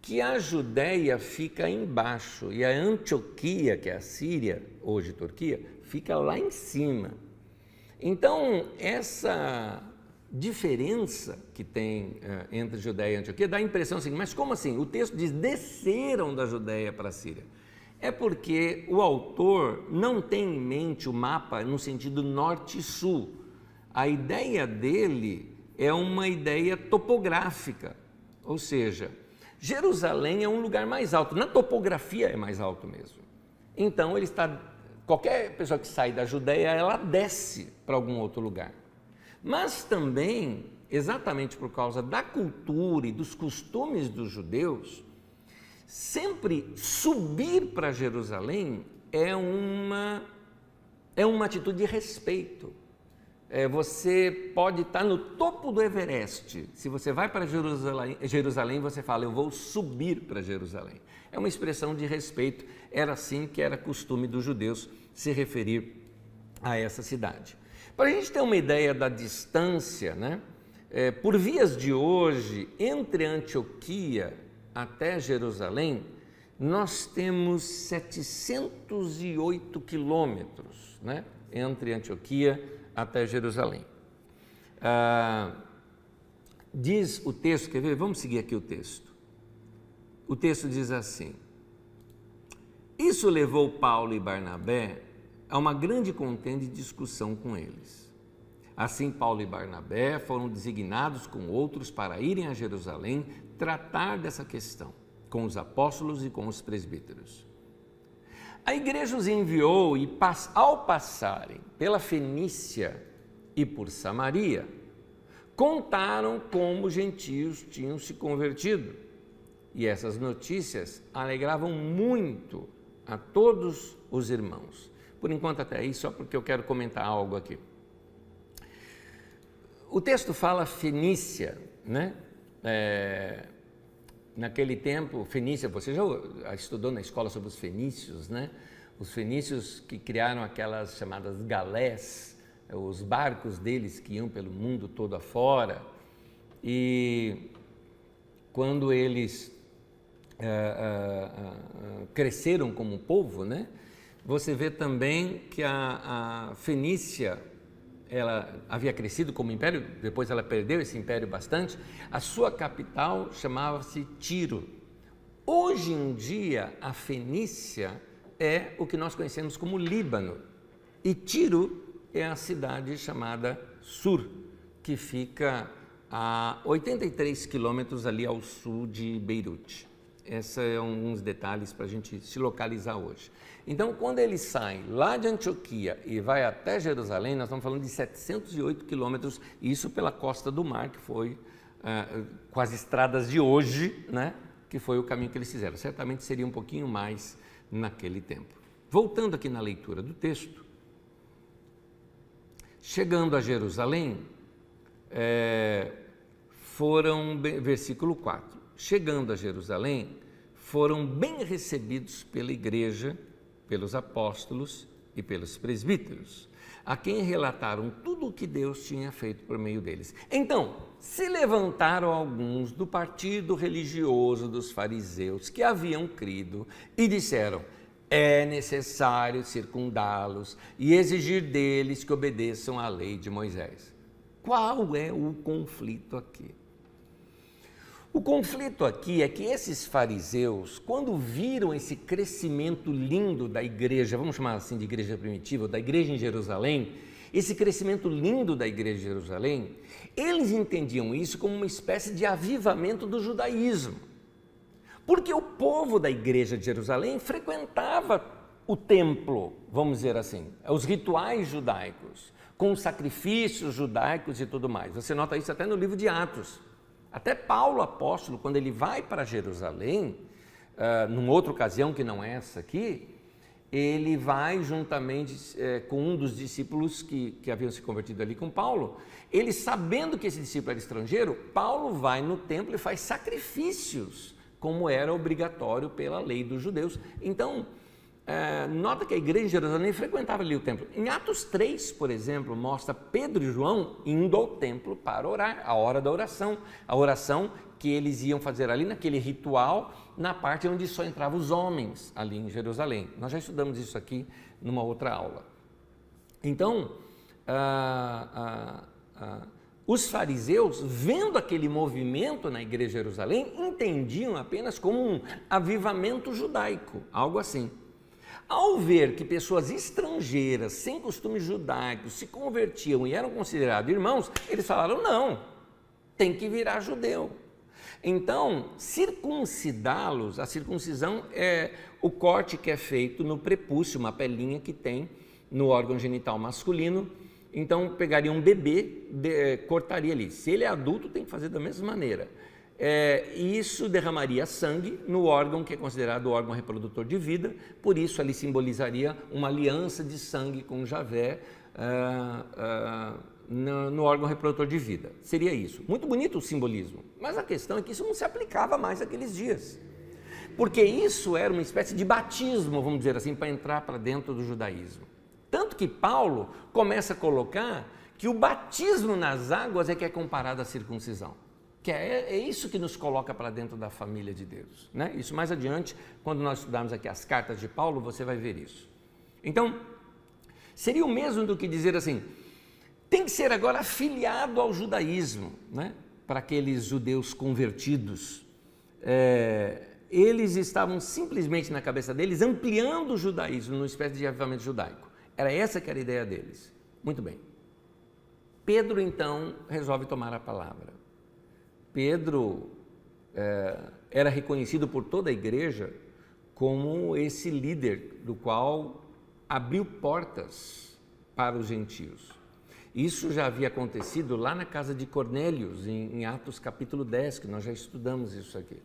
Que a Judeia fica embaixo e a Antioquia, que é a Síria, hoje Turquia, fica lá em cima. Então, essa diferença que tem entre Judeia e Antioquia dá a impressão assim, mas como assim? O texto diz, desceram da Judeia para a Síria. É porque o autor não tem em mente o mapa no sentido norte e sul. A ideia dele é uma ideia topográfica, ou seja, Jerusalém é um lugar mais alto, na topografia é mais alto mesmo. Então, qualquer pessoa que sai da Judeia, ela desce para algum outro lugar. Mas também, exatamente por causa da cultura e dos costumes dos judeus, sempre subir para Jerusalém é uma atitude de respeito. Você pode estar no topo do Everest. Se você vai para Jerusalém, você fala, eu vou subir para Jerusalém. É uma expressão de respeito. Era assim que era costume dos judeus se referir a essa cidade. Para a gente ter uma ideia da distância, né? Por vias de hoje, entre Antioquia até Jerusalém, nós temos 708 quilômetros, né? Entre Antioquia até Jerusalém. Diz o texto, quer ver? Vamos seguir aqui o texto. O texto diz assim: isso levou Paulo e Barnabé a uma grande contenda e discussão com eles. Assim, Paulo e Barnabé foram designados com outros para irem a Jerusalém tratar dessa questão com os apóstolos e com os presbíteros. A igreja os enviou e, ao passarem pela Fenícia e por Samaria, contaram como os gentios tinham se convertido. E essas notícias alegravam muito a todos os irmãos. Por enquanto até aí, só porque eu quero comentar algo aqui. O texto fala Fenícia, né? Naquele tempo, Fenícia, você já estudou na escola sobre os fenícios, né? Os fenícios que criaram aquelas chamadas galés, os barcos deles que iam pelo mundo todo afora. E quando eles cresceram como povo, né? Você vê também que a Fenícia, ela havia crescido como império, depois ela perdeu esse império bastante. A sua capital chamava-se Tiro. Hoje em dia, a Fenícia é o que nós conhecemos como Líbano. E Tiro é a cidade chamada Sur, que fica a 83 quilômetros ali ao sul de Beirute. Esses são alguns detalhes para a gente se localizar hoje. Então, quando eles saem lá de Antioquia e vai até Jerusalém, nós estamos falando de 708 quilômetros, isso pela costa do mar, que foi com as estradas de hoje, né, que foi o caminho que eles fizeram. Certamente seria um pouquinho mais naquele tempo. Voltando aqui na leitura do texto, chegando a Jerusalém, versículo 4, chegando a Jerusalém, foram bem recebidos pela igreja, pelos apóstolos e pelos presbíteros. a quem relataram tudo o que Deus tinha feito por meio deles. Então, se levantaram alguns do partido religioso dos fariseus que haviam crido e disseram: é necessário circundá-los e exigir deles que obedeçam à lei de Moisés. Qual é o conflito aqui? O conflito aqui é que esses fariseus, quando viram esse crescimento lindo da igreja, vamos chamar assim de igreja primitiva, da igreja em Jerusalém, esse crescimento lindo da igreja de Jerusalém, eles entendiam isso como uma espécie de avivamento do judaísmo. Porque o povo da igreja de Jerusalém frequentava o templo, vamos dizer assim, os rituais judaicos, com os sacrifícios judaicos e tudo mais. Você nota isso até no livro de Atos. Até Paulo, apóstolo, quando ele vai para Jerusalém, numa outra ocasião que não é essa aqui, ele vai juntamente com um dos discípulos que haviam se convertido ali com Paulo. Ele, sabendo que esse discípulo era estrangeiro, Paulo vai no templo e faz sacrifícios, como era obrigatório pela lei dos judeus. Então, nota que a igreja de Jerusalém frequentava ali o templo. Em Atos 3, por exemplo, mostra Pedro e João indo ao templo para orar, a hora da oração, a oração que eles iam fazer ali naquele ritual, na parte onde só entravam os homens ali em Jerusalém. Nós já estudamos isso aqui numa outra aula. Então, os fariseus, vendo aquele movimento na igreja de Jerusalém, entendiam apenas como um avivamento judaico, algo assim. Ao ver que pessoas estrangeiras, sem costumes judaicos, se convertiam e eram considerados irmãos, eles falaram: não, tem que virar judeu. Então, circuncidá-los, a circuncisão é o corte que é feito no prepúcio, uma pelinha que tem no órgão genital masculino. Então, pegaria um bebê, cortaria ali. Se ele é adulto, tem que fazer da mesma maneira. Isso derramaria sangue no órgão que é considerado o órgão reprodutor de vida, por isso ali simbolizaria uma aliança de sangue com Javé no órgão reprodutor de vida. Seria isso. Muito bonito o simbolismo, mas a questão é que isso não se aplicava mais naqueles dias, porque isso era uma espécie de batismo, vamos dizer assim, para entrar para dentro do judaísmo. Tanto que Paulo começa a colocar que o batismo nas águas é que é comparado à circuncisão. Que é isso que nos coloca para dentro da família de Deus, né? Isso mais adiante, quando nós estudarmos aqui as cartas de Paulo, você vai ver isso. Então, seria o mesmo do que dizer assim: tem que ser agora afiliado ao judaísmo, né? Para aqueles judeus convertidos. Eles estavam simplesmente na cabeça deles ampliando o judaísmo numa espécie de avivamento judaico. Era essa que era a ideia deles. Muito bem. Pedro, então, resolve tomar a palavra. Pedro era reconhecido por toda a igreja como esse líder do qual abriu portas para os gentios. Isso já havia acontecido lá na casa de Cornélios, em Atos capítulo 10, que nós já estudamos isso aqui.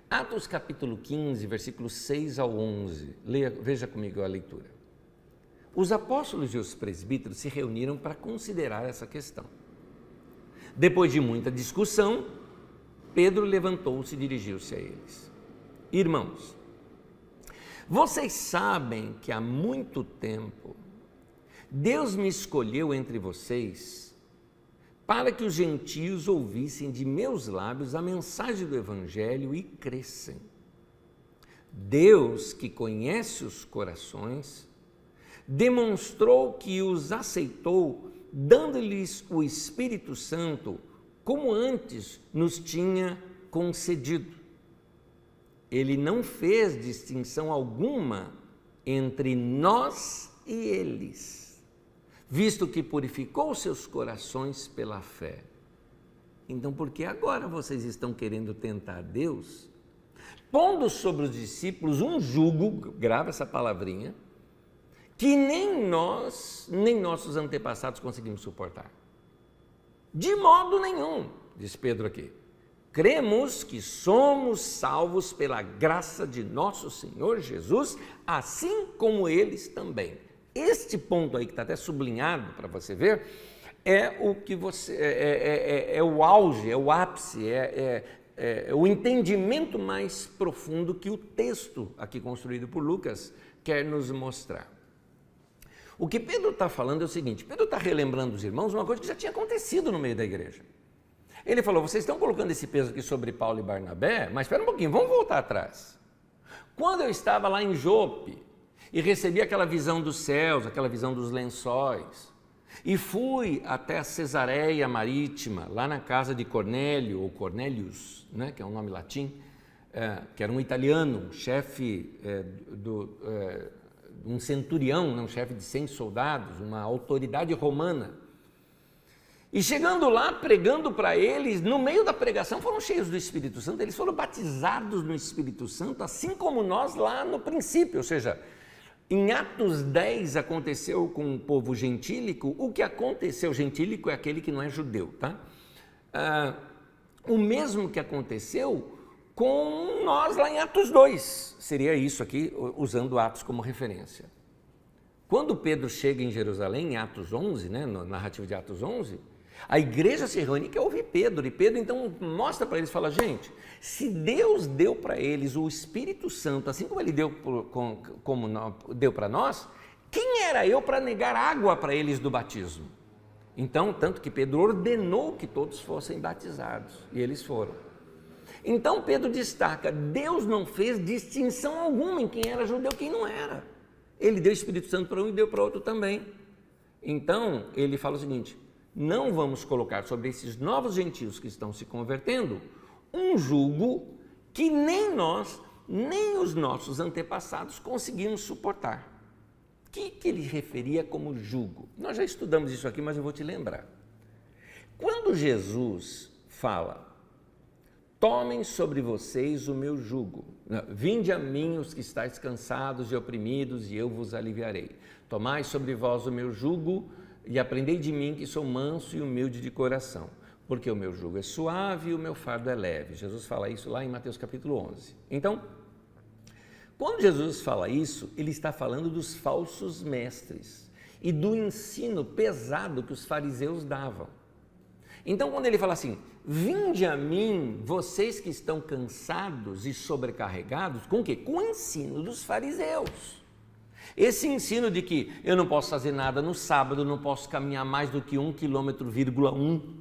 Atos capítulo 15, versículos 6 ao 11, veja comigo a leitura. Os apóstolos e os presbíteros se reuniram para considerar essa questão. Depois de muita discussão, Pedro levantou-se e dirigiu-se a eles. Irmãos, vocês sabem que há muito tempo Deus me escolheu entre vocês para que os gentios ouvissem de meus lábios a mensagem do Evangelho e crescem. Deus, que conhece os corações, demonstrou que os aceitou, dando-lhes o Espírito Santo, como antes nos tinha concedido. Ele não fez distinção alguma entre nós e eles, visto que purificou seus corações pela fé. Então, por que agora vocês estão querendo tentar Deus, pondo sobre os discípulos um jugo, grava essa palavrinha, que nem nós, nem nossos antepassados conseguimos suportar? De modo nenhum, diz Pedro aqui. Cremos que somos salvos pela graça de nosso Senhor Jesus, assim como eles também. Este ponto aí que está até sublinhado para você ver, é o que você é o auge, é o ápice, é o entendimento mais profundo que o texto aqui construído por Lucas quer nos mostrar. O que Pedro está falando é o seguinte, Pedro está relembrando os irmãos uma coisa que já tinha acontecido no meio da igreja. Ele falou, vocês estão colocando esse peso aqui sobre Paulo e Barnabé, mas espera um pouquinho, vamos voltar atrás. Quando eu estava lá em Jope e recebi aquela visão dos céus, aquela visão dos lençóis, e fui até a Cesareia Marítima, lá na casa de Cornélio, ou Cornelius, né, que é um nome latim, que era um italiano, chefe um centurião, um chefe de 100 soldados, uma autoridade romana. E chegando lá, pregando para eles, no meio da pregação foram cheios do Espírito Santo, eles foram batizados no Espírito Santo, assim como nós lá no princípio, ou seja, em Atos 10 aconteceu com o povo gentílico, o que aconteceu, gentílico é aquele que não é judeu, tá? O mesmo que aconteceu com nós lá em Atos 2, seria isso aqui, usando Atos como referência. Quando Pedro chega em Jerusalém, em Atos 11, né, na narrativa de Atos 11, a igreja se reúne e quer ouvir Pedro, e Pedro então mostra para eles, fala, gente, se Deus deu para eles o Espírito Santo, assim como ele deu para nós, quem era eu para negar água para eles do batismo? Então, tanto que Pedro ordenou que todos fossem batizados, e eles foram. Então Pedro destaca, Deus não fez distinção alguma em quem era judeu e quem não era. Ele deu o Espírito Santo para um e deu para outro também. Então, ele fala o seguinte, não vamos colocar sobre esses novos gentios que estão se convertendo um jugo que nem nós, nem os nossos antepassados conseguimos suportar. O que ele referia como jugo? Nós já estudamos isso aqui, mas eu vou te lembrar. Quando Jesus fala, tomem sobre vocês o meu jugo, vinde a mim os que estáis cansados e oprimidos e eu vos aliviarei. Tomai sobre vós o meu jugo e aprendei de mim que sou manso e humilde de coração, porque o meu jugo é suave e o meu fardo é leve. Jesus fala isso lá em Mateus capítulo 11. Então, quando Jesus fala isso, ele está falando dos falsos mestres e do ensino pesado que os fariseus davam. Então, quando ele fala assim, vinde a mim, vocês que estão cansados e sobrecarregados, com o quê? Com o ensino dos fariseus. Esse ensino de que eu não posso fazer nada no sábado, não posso caminhar mais do que 1,1 km,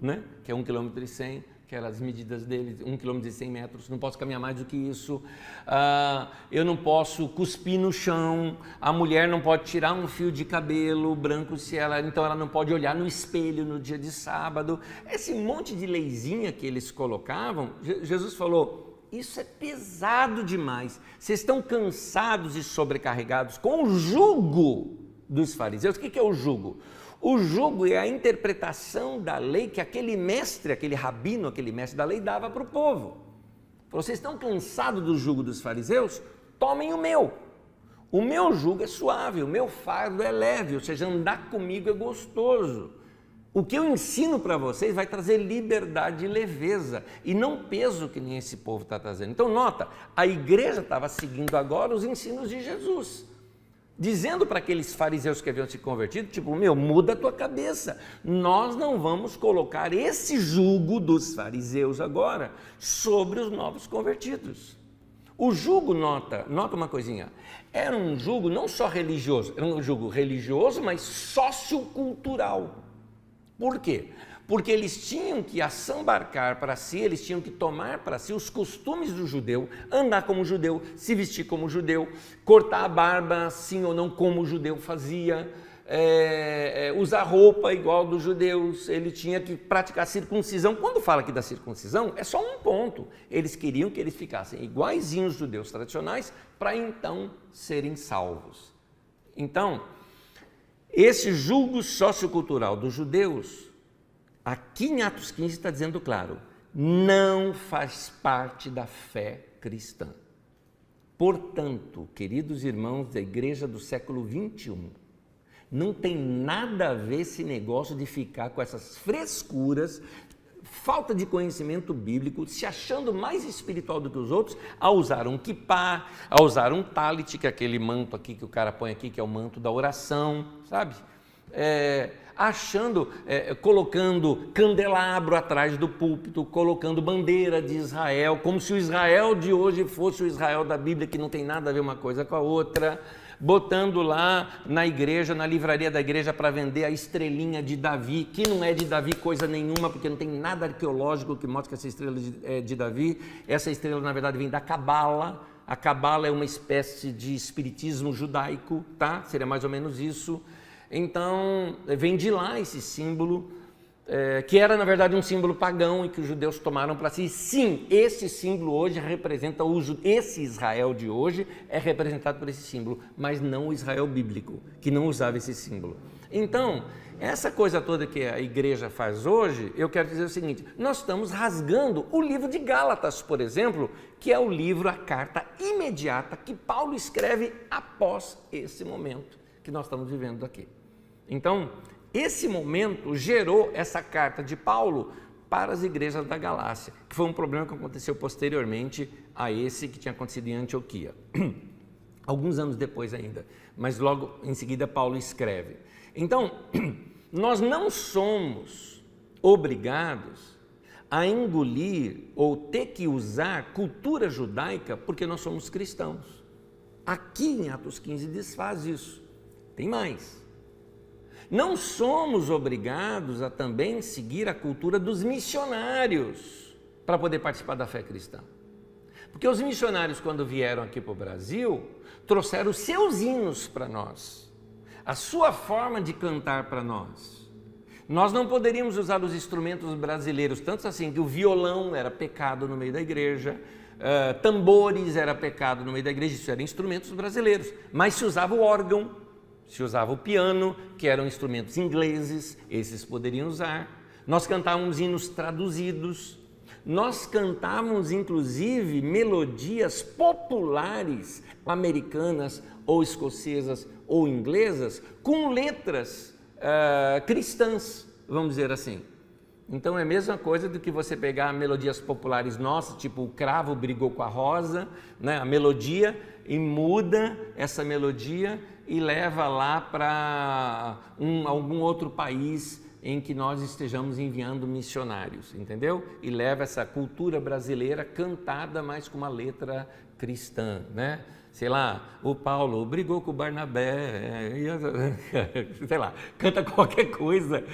né? Que é 1,1 km, que eram as medidas dele, 1,1 km, não posso caminhar mais do que isso, eu não posso cuspir no chão, a mulher não pode tirar um fio de cabelo branco, então ela não pode olhar no espelho no dia de sábado. Esse monte de leizinha que eles colocavam, Jesus falou, isso é pesado demais, vocês estão cansados e sobrecarregados com o jugo dos fariseus. O que é o jugo? O jugo é a interpretação da lei que aquele mestre, aquele rabino, aquele mestre da lei dava para o povo. Vocês estão cansados do jugo dos fariseus? Tomem o meu. O meu jugo é suave, o meu fardo é leve, ou seja, andar comigo é gostoso. O que eu ensino para vocês vai trazer liberdade e leveza, e não peso que nem esse povo está trazendo. Então nota, a igreja estava seguindo agora os ensinos de Jesus, dizendo para aqueles fariseus que haviam se convertido, tipo, muda a tua cabeça, nós não vamos colocar esse jugo dos fariseus agora sobre os novos convertidos. O jugo, nota uma coisinha, era um jugo não só religioso, era um jugo religioso, mas sociocultural. Por quê? Porque eles tinham que assambarcar para si, eles tinham que tomar para si os costumes do judeu, andar como judeu, se vestir como judeu, cortar a barba sim ou não como o judeu fazia, usar roupa igual dos judeus, ele tinha que praticar a circuncisão. Quando fala aqui da circuncisão, é só um ponto, eles queriam que eles ficassem iguaizinhos os judeus tradicionais para então serem salvos. Então, esse julgo sociocultural dos judeus, aqui em Atos 15 está dizendo claro, não faz parte da fé cristã. Portanto, queridos irmãos da igreja do século 21, não tem nada a ver esse negócio de ficar com essas frescuras, falta de conhecimento bíblico, se achando mais espiritual do que os outros, a usar um kippá, a usar um talit, que é aquele manto aqui que o cara põe aqui, que é o manto da oração, sabe? colocando candelabro atrás do púlpito, colocando bandeira de Israel, como se o Israel de hoje fosse o Israel da Bíblia, que não tem nada a ver uma coisa com a outra, botando lá na igreja, na livraria da igreja, para vender a estrelinha de Davi, que não é de Davi coisa nenhuma, porque não tem nada arqueológico que mostre que essa estrela é de Davi. Essa estrela, na verdade, vem da Cabala. A Cabala é uma espécie de espiritismo judaico, tá? Seria mais ou menos isso. Então, vem de lá esse símbolo, que era, na verdade, um símbolo pagão e que os judeus tomaram para si. Sim, esse símbolo hoje representa esse Israel de hoje é representado por esse símbolo, mas não o Israel bíblico, que não usava esse símbolo. Então, essa coisa toda que a igreja faz hoje, eu quero dizer o seguinte: nós estamos rasgando o livro de Gálatas, por exemplo, que é o livro, a carta imediata que Paulo escreve após esse momento que nós estamos vivendo aqui. Então, esse momento gerou essa carta de Paulo para as igrejas da Galácia, que foi um problema que aconteceu posteriormente a esse que tinha acontecido em Antioquia, alguns anos depois ainda, mas logo em seguida Paulo escreve. Então, nós não somos obrigados a engolir ou ter que usar cultura judaica porque nós somos cristãos. Aqui em Atos 15 desfaz isso. Tem mais. Não somos obrigados a também seguir a cultura dos missionários para poder participar da fé cristã. Porque os missionários, quando vieram aqui para o Brasil, trouxeram os seus hinos para nós, a sua forma de cantar para nós. Nós não poderíamos usar os instrumentos brasileiros, tanto assim que o violão era pecado no meio da igreja, tambores era pecado no meio da igreja, isso eram instrumentos brasileiros, mas se usava o órgão, se usava o piano, que eram instrumentos ingleses, esses poderiam usar. Nós cantávamos hinos traduzidos, nós cantávamos inclusive melodias populares americanas ou escocesas ou inglesas com letras cristãs, vamos dizer assim. Então é a mesma coisa do que você pegar melodias populares nossas, tipo o cravo brigou com a rosa, né? A melodia, e muda essa melodia e leva lá para algum outro país em que nós estejamos enviando missionários, entendeu? E leva essa cultura brasileira cantada, mas com uma letra cristã, né? Sei lá, o Paulo brigou com o Barnabé, sei lá, canta qualquer coisa,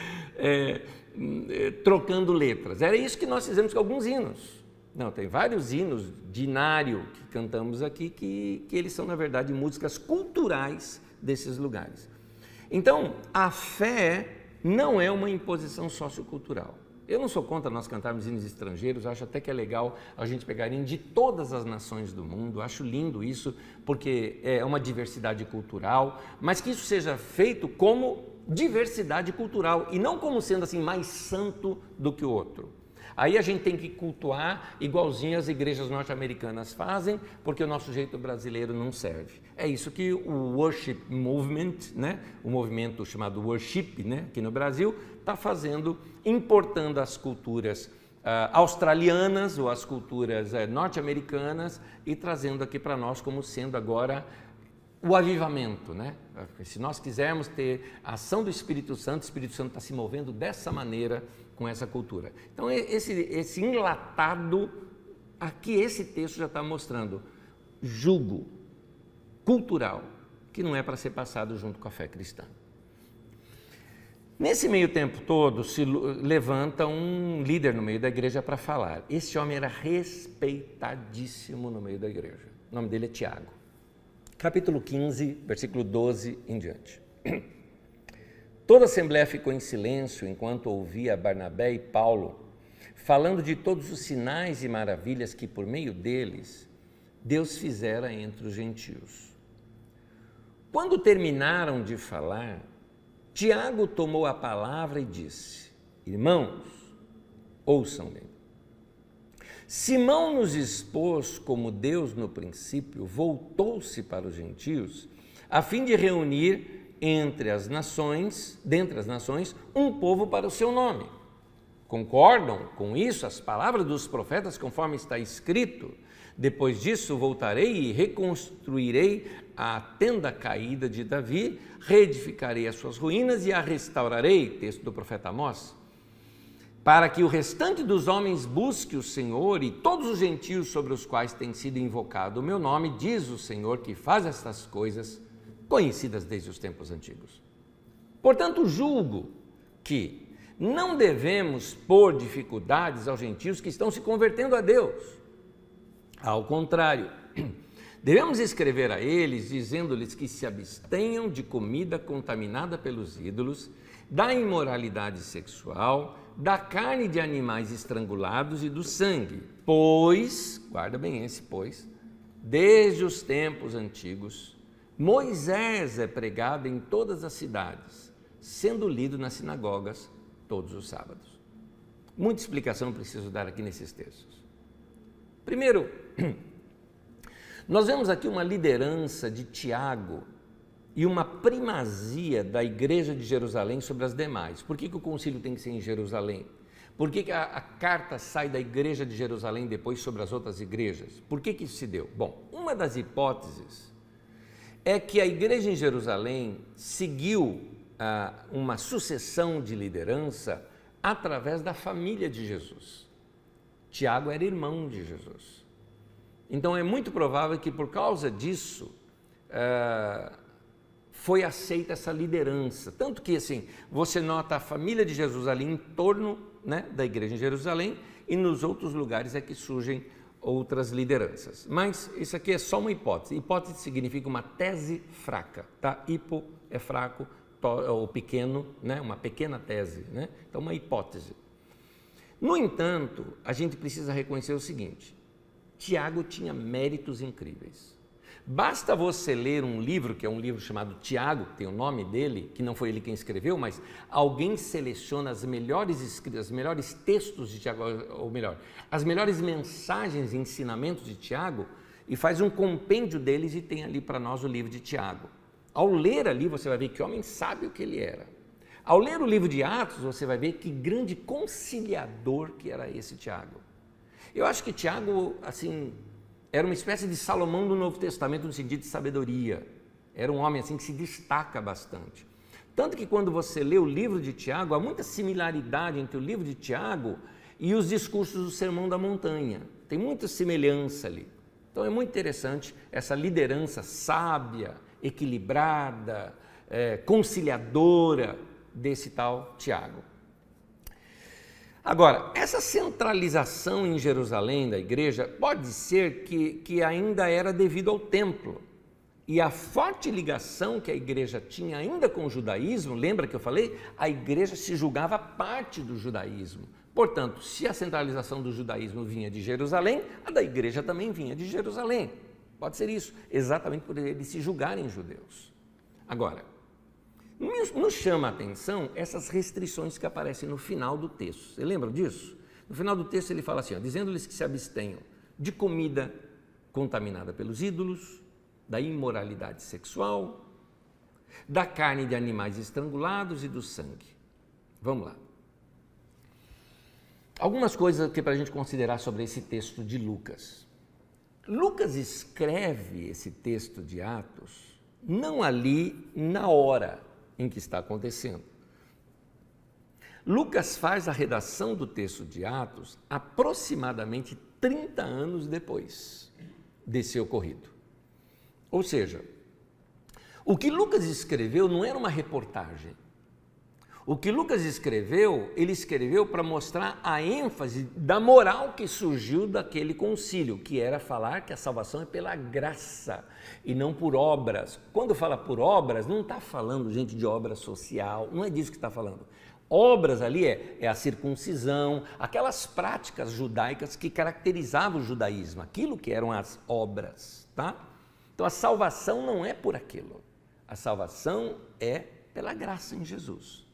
trocando letras. Era isso que nós fizemos com alguns hinos. Não, tem vários hinos de Inário que cantamos aqui, que eles são, na verdade, músicas culturais desses lugares. Então, a fé não é uma imposição sociocultural. Eu não sou contra nós cantarmos hinos estrangeiros, acho até que é legal a gente pegar hinos de todas as nações do mundo, acho lindo isso, porque é uma diversidade cultural, mas que isso seja feito como diversidade cultural e não como sendo assim mais santo do que o outro. Aí a gente tem que cultuar igualzinho as igrejas norte-americanas fazem, porque o nosso jeito brasileiro não serve. É isso que o worship movement, né, o movimento chamado worship, né, aqui no Brasil, está fazendo, importando as culturas australianas ou as culturas norte-americanas e trazendo aqui para nós como sendo agora o avivamento, né? Se nós quisermos ter a ação do Espírito Santo, o Espírito Santo está se movendo dessa maneira com essa cultura. Então, esse enlatado, aqui esse texto já está mostrando jugo cultural, que não é para ser passado junto com a fé cristã. Nesse meio tempo todo, se levanta um líder no meio da igreja para falar. Esse homem era respeitadíssimo no meio da igreja. O nome dele é Tiago. Capítulo 15, versículo 12 em diante. Toda a assembleia ficou em silêncio enquanto ouvia Barnabé e Paulo, falando de todos os sinais e maravilhas que por meio deles Deus fizera entre os gentios. Quando terminaram de falar, Tiago tomou a palavra e disse: Irmãos, ouçam bem. Simão nos expôs como Deus no princípio voltou-se para os gentios, a fim de reunir dentre as nações, um povo para o seu nome. Concordam com isso as palavras dos profetas conforme está escrito? Depois disso, voltarei e reconstruirei a tenda caída de Davi, reedificarei as suas ruínas e a restaurarei, texto do profeta Amós, para que o restante dos homens busque o Senhor e todos os gentios sobre os quais tem sido invocado o meu nome, diz o Senhor que faz estas coisas conhecidas desde os tempos antigos. Portanto, julgo que não devemos pôr dificuldades aos gentios que estão se convertendo a Deus. Ao contrário, devemos escrever a eles, dizendo-lhes que se abstenham de comida contaminada pelos ídolos, da imoralidade sexual, da carne de animais estrangulados e do sangue, pois, guarda bem esse pois, desde os tempos antigos, Moisés é pregado em todas as cidades, sendo lido nas sinagogas todos os sábados. Muita explicação preciso dar aqui nesses textos. Primeiro, nós vemos aqui uma liderança de Tiago e uma primazia da igreja de Jerusalém sobre as demais. Por que o concílio tem que ser em Jerusalém? Por que a carta sai da igreja de Jerusalém depois sobre as outras igrejas? Por que isso se deu? Bom, uma das hipóteses é que a igreja em Jerusalém seguiu uma sucessão de liderança através da família de Jesus. Tiago era irmão de Jesus. Então é muito provável que por causa disso foi aceita essa liderança. Tanto que assim, você nota a família de Jesus ali em torno, né, da igreja em Jerusalém, e nos outros lugares é que surgem outras lideranças. Mas isso aqui é só uma hipótese. Hipótese significa uma tese fraca, tá? Hipo é fraco, ou pequeno, né? Uma pequena tese, né? Então uma hipótese. No entanto, a gente precisa reconhecer o seguinte: Tiago tinha méritos incríveis. Basta você ler um livro, que é um livro chamado Tiago, tem o nome dele, que não foi ele quem escreveu, mas alguém seleciona os melhores textos de Tiago, ou melhor, as melhores mensagens e ensinamentos de Tiago, e faz um compêndio deles e tem ali para nós o livro de Tiago. Ao ler ali, você vai ver que homem sábio que ele era. Ao ler o livro de Atos, você vai ver que grande conciliador que era esse Tiago. Eu acho que Tiago, assim, era uma espécie de Salomão do Novo Testamento no sentido de sabedoria. Era um homem assim que se destaca bastante. Tanto que quando você lê o livro de Tiago, há muita similaridade entre o livro de Tiago e os discursos do Sermão da Montanha. Tem muita semelhança ali. Então é muito interessante essa liderança sábia, equilibrada, conciliadora desse tal Tiago. Agora, essa centralização em Jerusalém da igreja pode ser que ainda era devido ao templo. E a forte ligação que a igreja tinha ainda com o judaísmo, lembra que eu falei? A igreja se julgava parte do judaísmo. Portanto, se a centralização do judaísmo vinha de Jerusalém, a da igreja também vinha de Jerusalém. Pode ser isso, exatamente por eles se julgarem judeus. Agora, nos chama a atenção essas restrições que aparecem no final do texto. Você lembra disso? No final do texto ele fala assim, dizendo-lhes que se abstenham de comida contaminada pelos ídolos, da imoralidade sexual, da carne de animais estrangulados e do sangue. Vamos lá. Algumas coisas aqui para a gente considerar sobre esse texto de Lucas. Lucas escreve esse texto de Atos não ali na hora em que está acontecendo. Lucas faz a redação do texto de Atos aproximadamente 30 anos depois desse ocorrido. Ou seja, o que Lucas escreveu não era uma reportagem. O que Lucas escreveu, ele escreveu para mostrar a ênfase da moral que surgiu daquele concílio, que era falar que a salvação é pela graça e não por obras. Quando fala por obras, não está falando, gente, de obra social, não é disso que está falando. Obras ali é a circuncisão, aquelas práticas judaicas que caracterizavam o judaísmo, aquilo que eram as obras, tá? Então a salvação não é por aquilo, a salvação é pela graça em Jesus.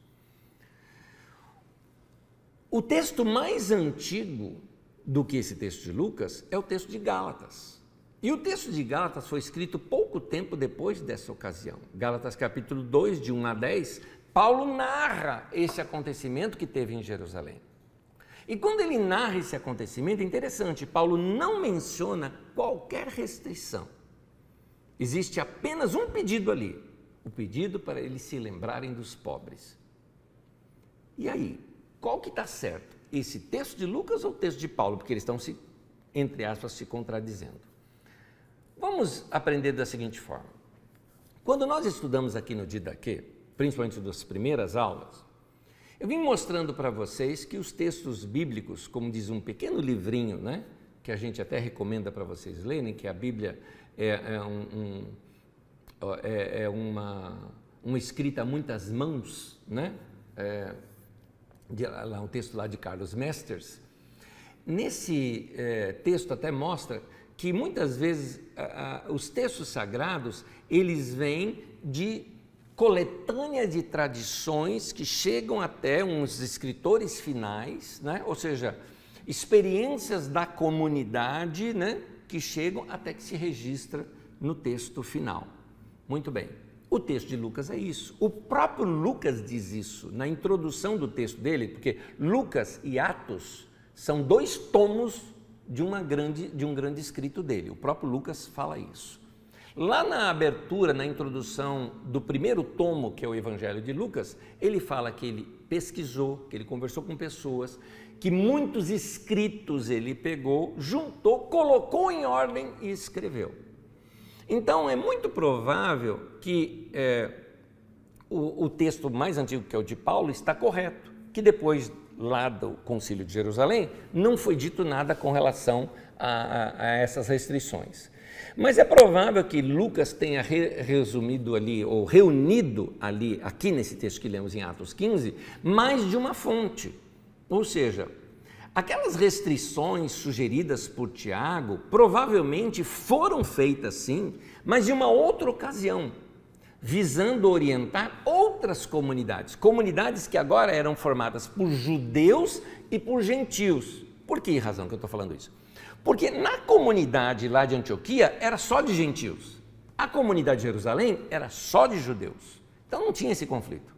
O texto mais antigo do que esse texto de Lucas é o texto de Gálatas. E o texto de Gálatas foi escrito pouco tempo depois dessa ocasião. Gálatas capítulo 2, de 1 a 10, Paulo narra esse acontecimento que teve em Jerusalém. E quando ele narra esse acontecimento, é interessante, Paulo não menciona qualquer restrição. Existe apenas um pedido ali, o pedido para eles se lembrarem dos pobres. E aí, qual que está certo? Esse texto de Lucas ou o texto de Paulo? Porque eles estão, entre aspas, se contradizendo. Vamos aprender da seguinte forma. Quando nós estudamos aqui no Didaquê, principalmente das primeiras aulas, eu vim mostrando para vocês que os textos bíblicos, como diz um pequeno livrinho, né, que a gente até recomenda para vocês lerem, que a Bíblia uma escrita a muitas mãos, né? Um texto lá de Carlos Mesters. Nesse texto até mostra que muitas vezes os textos sagrados, eles vêm de coletânea de tradições que chegam até uns escritores finais, né? Ou seja, experiências da comunidade, né? Que chegam até que se registra no texto final. Muito bem, o texto de Lucas é isso. O próprio Lucas diz isso na introdução do texto dele, porque Lucas e Atos são 2 tomos de um grande escrito dele. O próprio Lucas fala isso. Lá na abertura, na introdução do primeiro tomo, que é o Evangelho de Lucas, ele fala que ele pesquisou, que ele conversou com pessoas, que muitos escritos ele pegou, juntou, colocou em ordem e escreveu. Então, é muito provável que o texto mais antigo, que é o de Paulo, está correto, que depois, lá do Concílio de Jerusalém, não foi dito nada com relação a essas restrições. Mas é provável que Lucas tenha resumido ali, ou reunido ali, aqui nesse texto que lemos em Atos 15, mais de uma fonte. Ou seja, aquelas restrições sugeridas por Tiago provavelmente foram feitas sim, mas de uma outra ocasião, visando orientar outras comunidades que agora eram formadas por judeus e por gentios. Por que razão que eu estou falando isso? Porque na comunidade lá de Antioquia era só de gentios, a comunidade de Jerusalém era só de judeus, então não tinha esse conflito.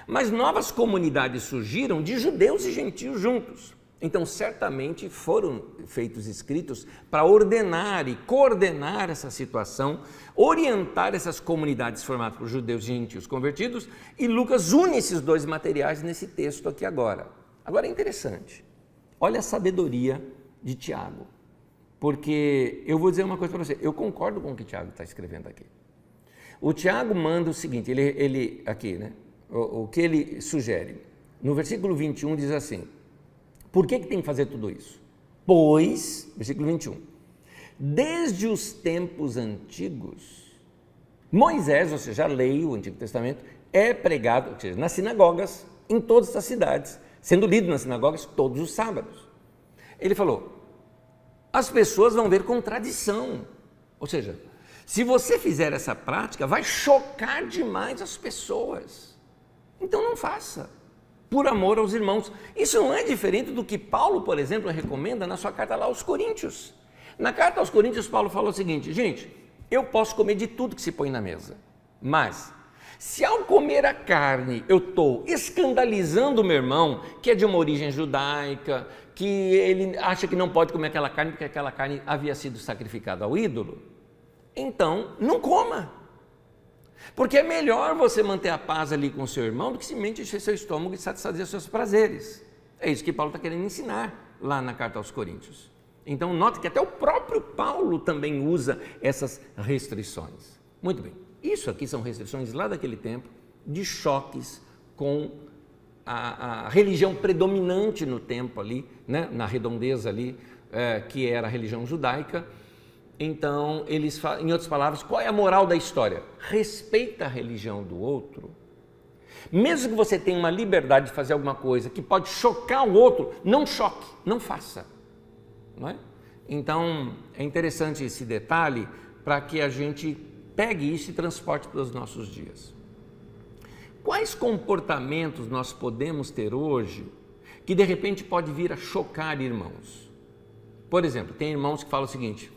Mas novas comunidades surgiram de judeus e gentios juntos. Então, certamente foram feitos escritos para ordenar e coordenar essa situação, orientar essas comunidades formadas por judeus e gentios convertidos, e Lucas une esses 2 materiais nesse texto aqui agora. Agora é interessante, olha a sabedoria de Tiago, porque eu vou dizer uma coisa para você, eu concordo com o que Tiago está escrevendo aqui. O Tiago manda o seguinte, ele aqui, né? O que ele sugere, no versículo 21 diz assim: por que tem que fazer tudo isso? Pois, versículo 21, desde os tempos antigos, Moisés, ou seja, a lei, o Antigo Testamento, é pregado, ou seja, nas sinagogas, em todas as cidades, sendo lido nas sinagogas todos os sábados. Ele falou, as pessoas vão ver contradição, ou seja, se você fizer essa prática, vai chocar demais as pessoas. Então não faça, por amor aos irmãos. Isso não é diferente do que Paulo, por exemplo, recomenda na sua carta lá aos Coríntios. Na carta aos Coríntios, Paulo falou o seguinte, gente, eu posso comer de tudo que se põe na mesa, mas se ao comer a carne eu estou escandalizando o meu irmão, que é de uma origem judaica, que ele acha que não pode comer aquela carne porque aquela carne havia sido sacrificada ao ídolo, então não coma. Porque é melhor você manter a paz ali com o seu irmão do que simplesmente encher seu estômago e satisfazer os seus prazeres. É isso que Paulo está querendo ensinar lá na carta aos Coríntios. Então, note que até o próprio Paulo também usa essas restrições. Muito bem, isso aqui são restrições lá daquele tempo, de choques com a religião predominante no tempo ali, né, na redondeza ali, que era a religião judaica. Então, eles falam, em outras palavras, qual é a moral da história? Respeita a religião do outro. Mesmo que você tenha uma liberdade de fazer alguma coisa que pode chocar o outro, não choque, não faça. Não é? Então, é interessante esse detalhe para que a gente pegue isso e transporte para os nossos dias. Quais comportamentos nós podemos ter hoje que de repente pode vir a chocar irmãos? Por exemplo, tem irmãos que falam o seguinte,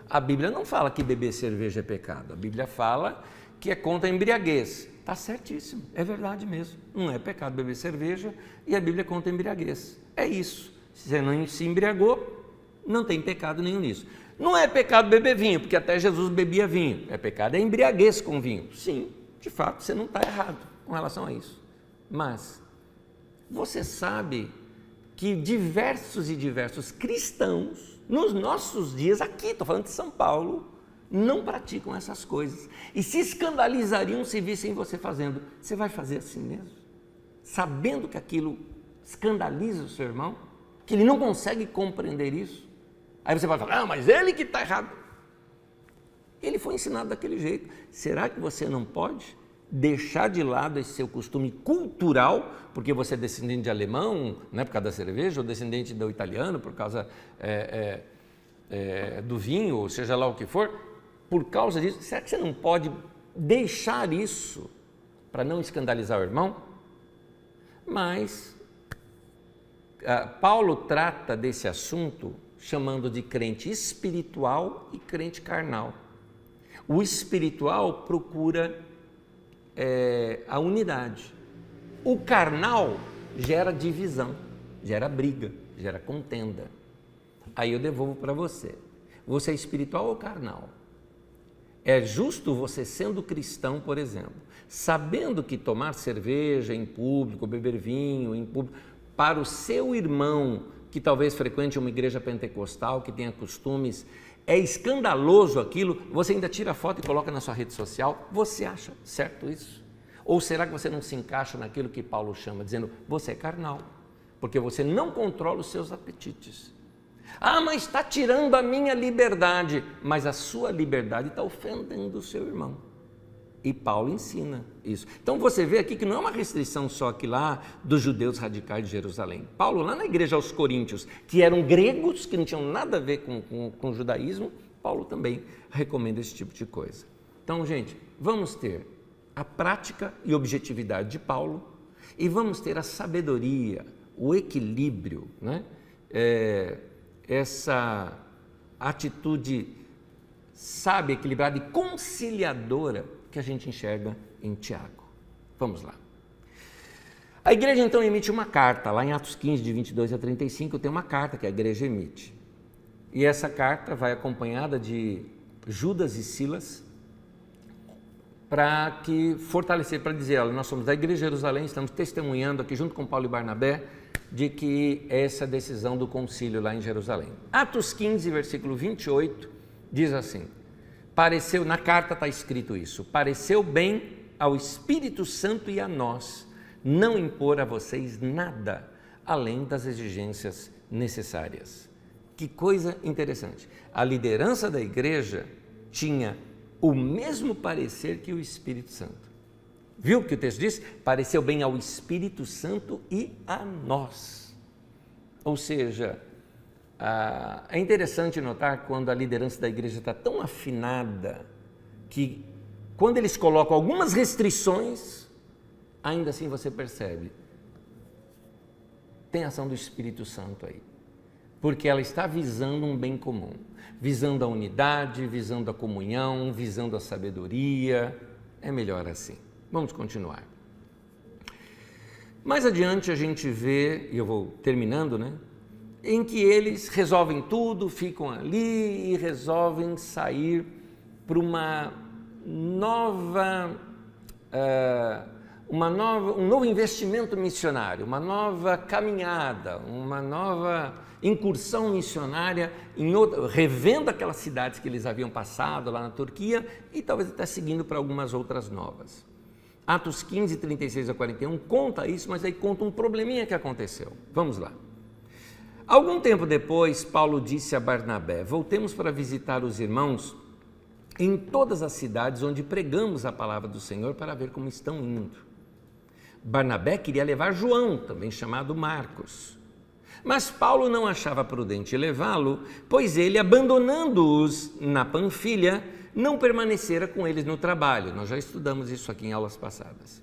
a Bíblia não fala que beber cerveja é pecado, a Bíblia fala que é contra a embriaguez. Está certíssimo, é verdade mesmo. Não é pecado beber cerveja e a Bíblia é contra a embriaguez. É isso. Se você não se embriagou, não tem pecado nenhum nisso. Não é pecado beber vinho, porque até Jesus bebia vinho. É pecado, é embriaguez com vinho. Sim, de fato, você não está errado com relação a isso. Mas você sabe que diversos cristãos, nos nossos dias, aqui, estou falando de São Paulo, não praticam essas coisas. E se escandalizariam se vissem você fazendo. Você vai fazer assim mesmo? Sabendo que aquilo escandaliza o seu irmão? Que ele não consegue compreender isso? Aí você vai falar, mas ele que está errado. Ele foi ensinado daquele jeito. Será que você não pode deixar de lado esse seu costume cultural, porque você é descendente de alemão, né, por causa da cerveja, ou descendente do italiano, por causa do vinho, ou seja lá o que for, por causa disso, será que você não pode deixar isso para não escandalizar o irmão? Mas Paulo trata desse assunto chamando de crente espiritual e crente carnal. O espiritual procura a unidade. O carnal gera divisão, gera briga, gera contenda. Aí eu devolvo para você. Você é espiritual ou carnal? É justo você, sendo cristão, por exemplo, sabendo que tomar cerveja em público, beber vinho em público, para o seu irmão que talvez frequente uma igreja pentecostal, que tenha costumes, é escandaloso aquilo, você ainda tira a foto e coloca na sua rede social, você acha certo isso? Ou será que você não se encaixa naquilo que Paulo chama, dizendo, você é carnal, porque você não controla os seus apetites. Ah, mas está tirando a minha liberdade, mas a sua liberdade está ofendendo o seu irmão. E Paulo ensina isso. Então você vê aqui que não é uma restrição só aqui lá dos judeus radicais de Jerusalém. Paulo, lá na igreja aos Coríntios, que eram gregos, que não tinham nada a ver com o judaísmo, Paulo também recomenda esse tipo de coisa. Então, gente, vamos ter a prática e objetividade de Paulo e vamos ter a sabedoria, o equilíbrio, né? Essa atitude sábia, equilibrada e conciliadora que a gente enxerga em Tiago. Vamos lá. A igreja então emite uma carta, lá em Atos 15, de 22 a 35, tem uma carta que a igreja emite. E essa carta vai acompanhada de Judas e Silas, para fortalecer, para dizer, olha, nós somos da igreja de Jerusalém, estamos testemunhando aqui junto com Paulo e Barnabé, de que essa decisão do concílio lá em Jerusalém. Atos 15, versículo 28, diz assim, na carta está escrito isso, pareceu bem ao Espírito Santo e a nós não impor a vocês nada além das exigências necessárias. Que coisa interessante, a liderança da igreja tinha o mesmo parecer que o Espírito Santo. Viu o que o texto diz? Pareceu bem ao Espírito Santo e a nós. Ou seja, é interessante notar quando a liderança da igreja está tão afinada que quando eles colocam algumas restrições, ainda assim você percebe, tem ação do Espírito Santo aí. Porque ela está visando um bem comum, visando a unidade, visando a comunhão, visando a sabedoria. É melhor assim. Vamos continuar. Mais adiante a gente vê, e eu vou terminando, né? Em que eles resolvem tudo, ficam ali e resolvem sair para um novo investimento missionário, uma nova caminhada, uma nova incursão missionária, revendo aquelas cidades que eles haviam passado lá na Turquia e talvez até seguindo para algumas outras novas. Atos 15, 36 a 41 conta isso, mas aí conta um probleminha que aconteceu. Vamos lá. Algum tempo depois, Paulo disse a Barnabé, voltemos para visitar os irmãos em todas as cidades onde pregamos a palavra do Senhor para ver como estão indo. Barnabé queria levar João, também chamado Marcos. Mas Paulo não achava prudente levá-lo, pois ele, abandonando-os na Panfilha, não permanecera com eles no trabalho. Nós já estudamos isso aqui em aulas passadas.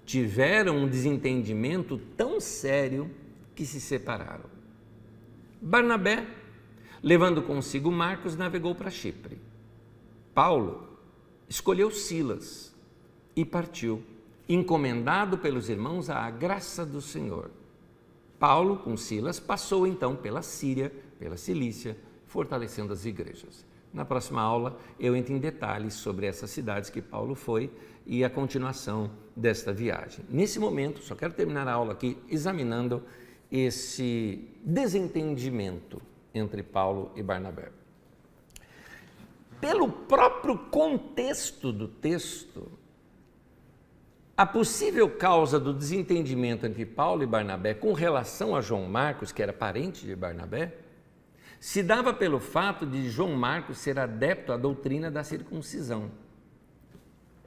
Tiveram um desentendimento tão sério que se separaram. Barnabé, levando consigo Marcos, navegou para Chipre. Paulo escolheu Silas e partiu, encomendado pelos irmãos à graça do Senhor. Paulo, com Silas, passou então pela Síria, pela Cilícia, fortalecendo as igrejas. Na próxima aula eu entro em detalhes sobre essas cidades que Paulo foi e a continuação desta viagem. Nesse momento, só quero terminar a aula aqui examinando esse desentendimento entre Paulo e Barnabé. Pelo próprio contexto do texto, a possível causa do desentendimento entre Paulo e Barnabé com relação a João Marcos, que era parente de Barnabé, se dava pelo fato de João Marcos ser adepto à doutrina da circuncisão.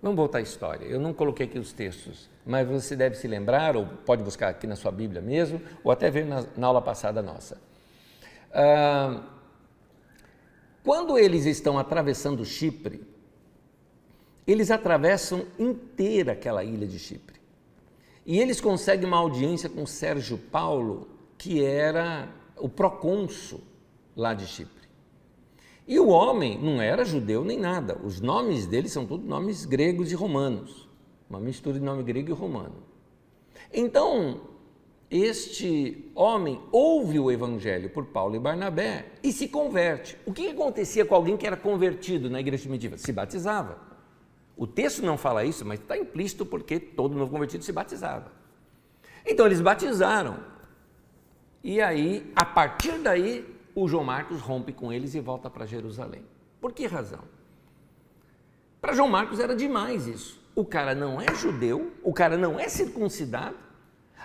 Vamos voltar à história. Eu não coloquei aqui os textos, mas você deve se lembrar, ou pode buscar aqui na sua Bíblia mesmo, ou até ver na aula passada nossa. Quando eles estão atravessando Chipre, eles atravessam inteira aquela ilha de Chipre. E eles conseguem uma audiência com Sérgio Paulo, que era o procônsul lá de Chipre. E o homem não era judeu nem nada, os nomes dele são todos nomes gregos e romanos, uma mistura de nome grego e romano. Então, este homem ouve o evangelho por Paulo e Barnabé e se converte. O que acontecia com alguém que era convertido na igreja primitiva? Se batizava. O texto não fala isso, mas está implícito porque todo novo convertido se batizava. Então, eles batizaram. E aí, a partir daí, o João Marcos rompe com eles e volta para Jerusalém. Por que razão? Para João Marcos era demais isso. O cara não é judeu, o cara não é circuncidado,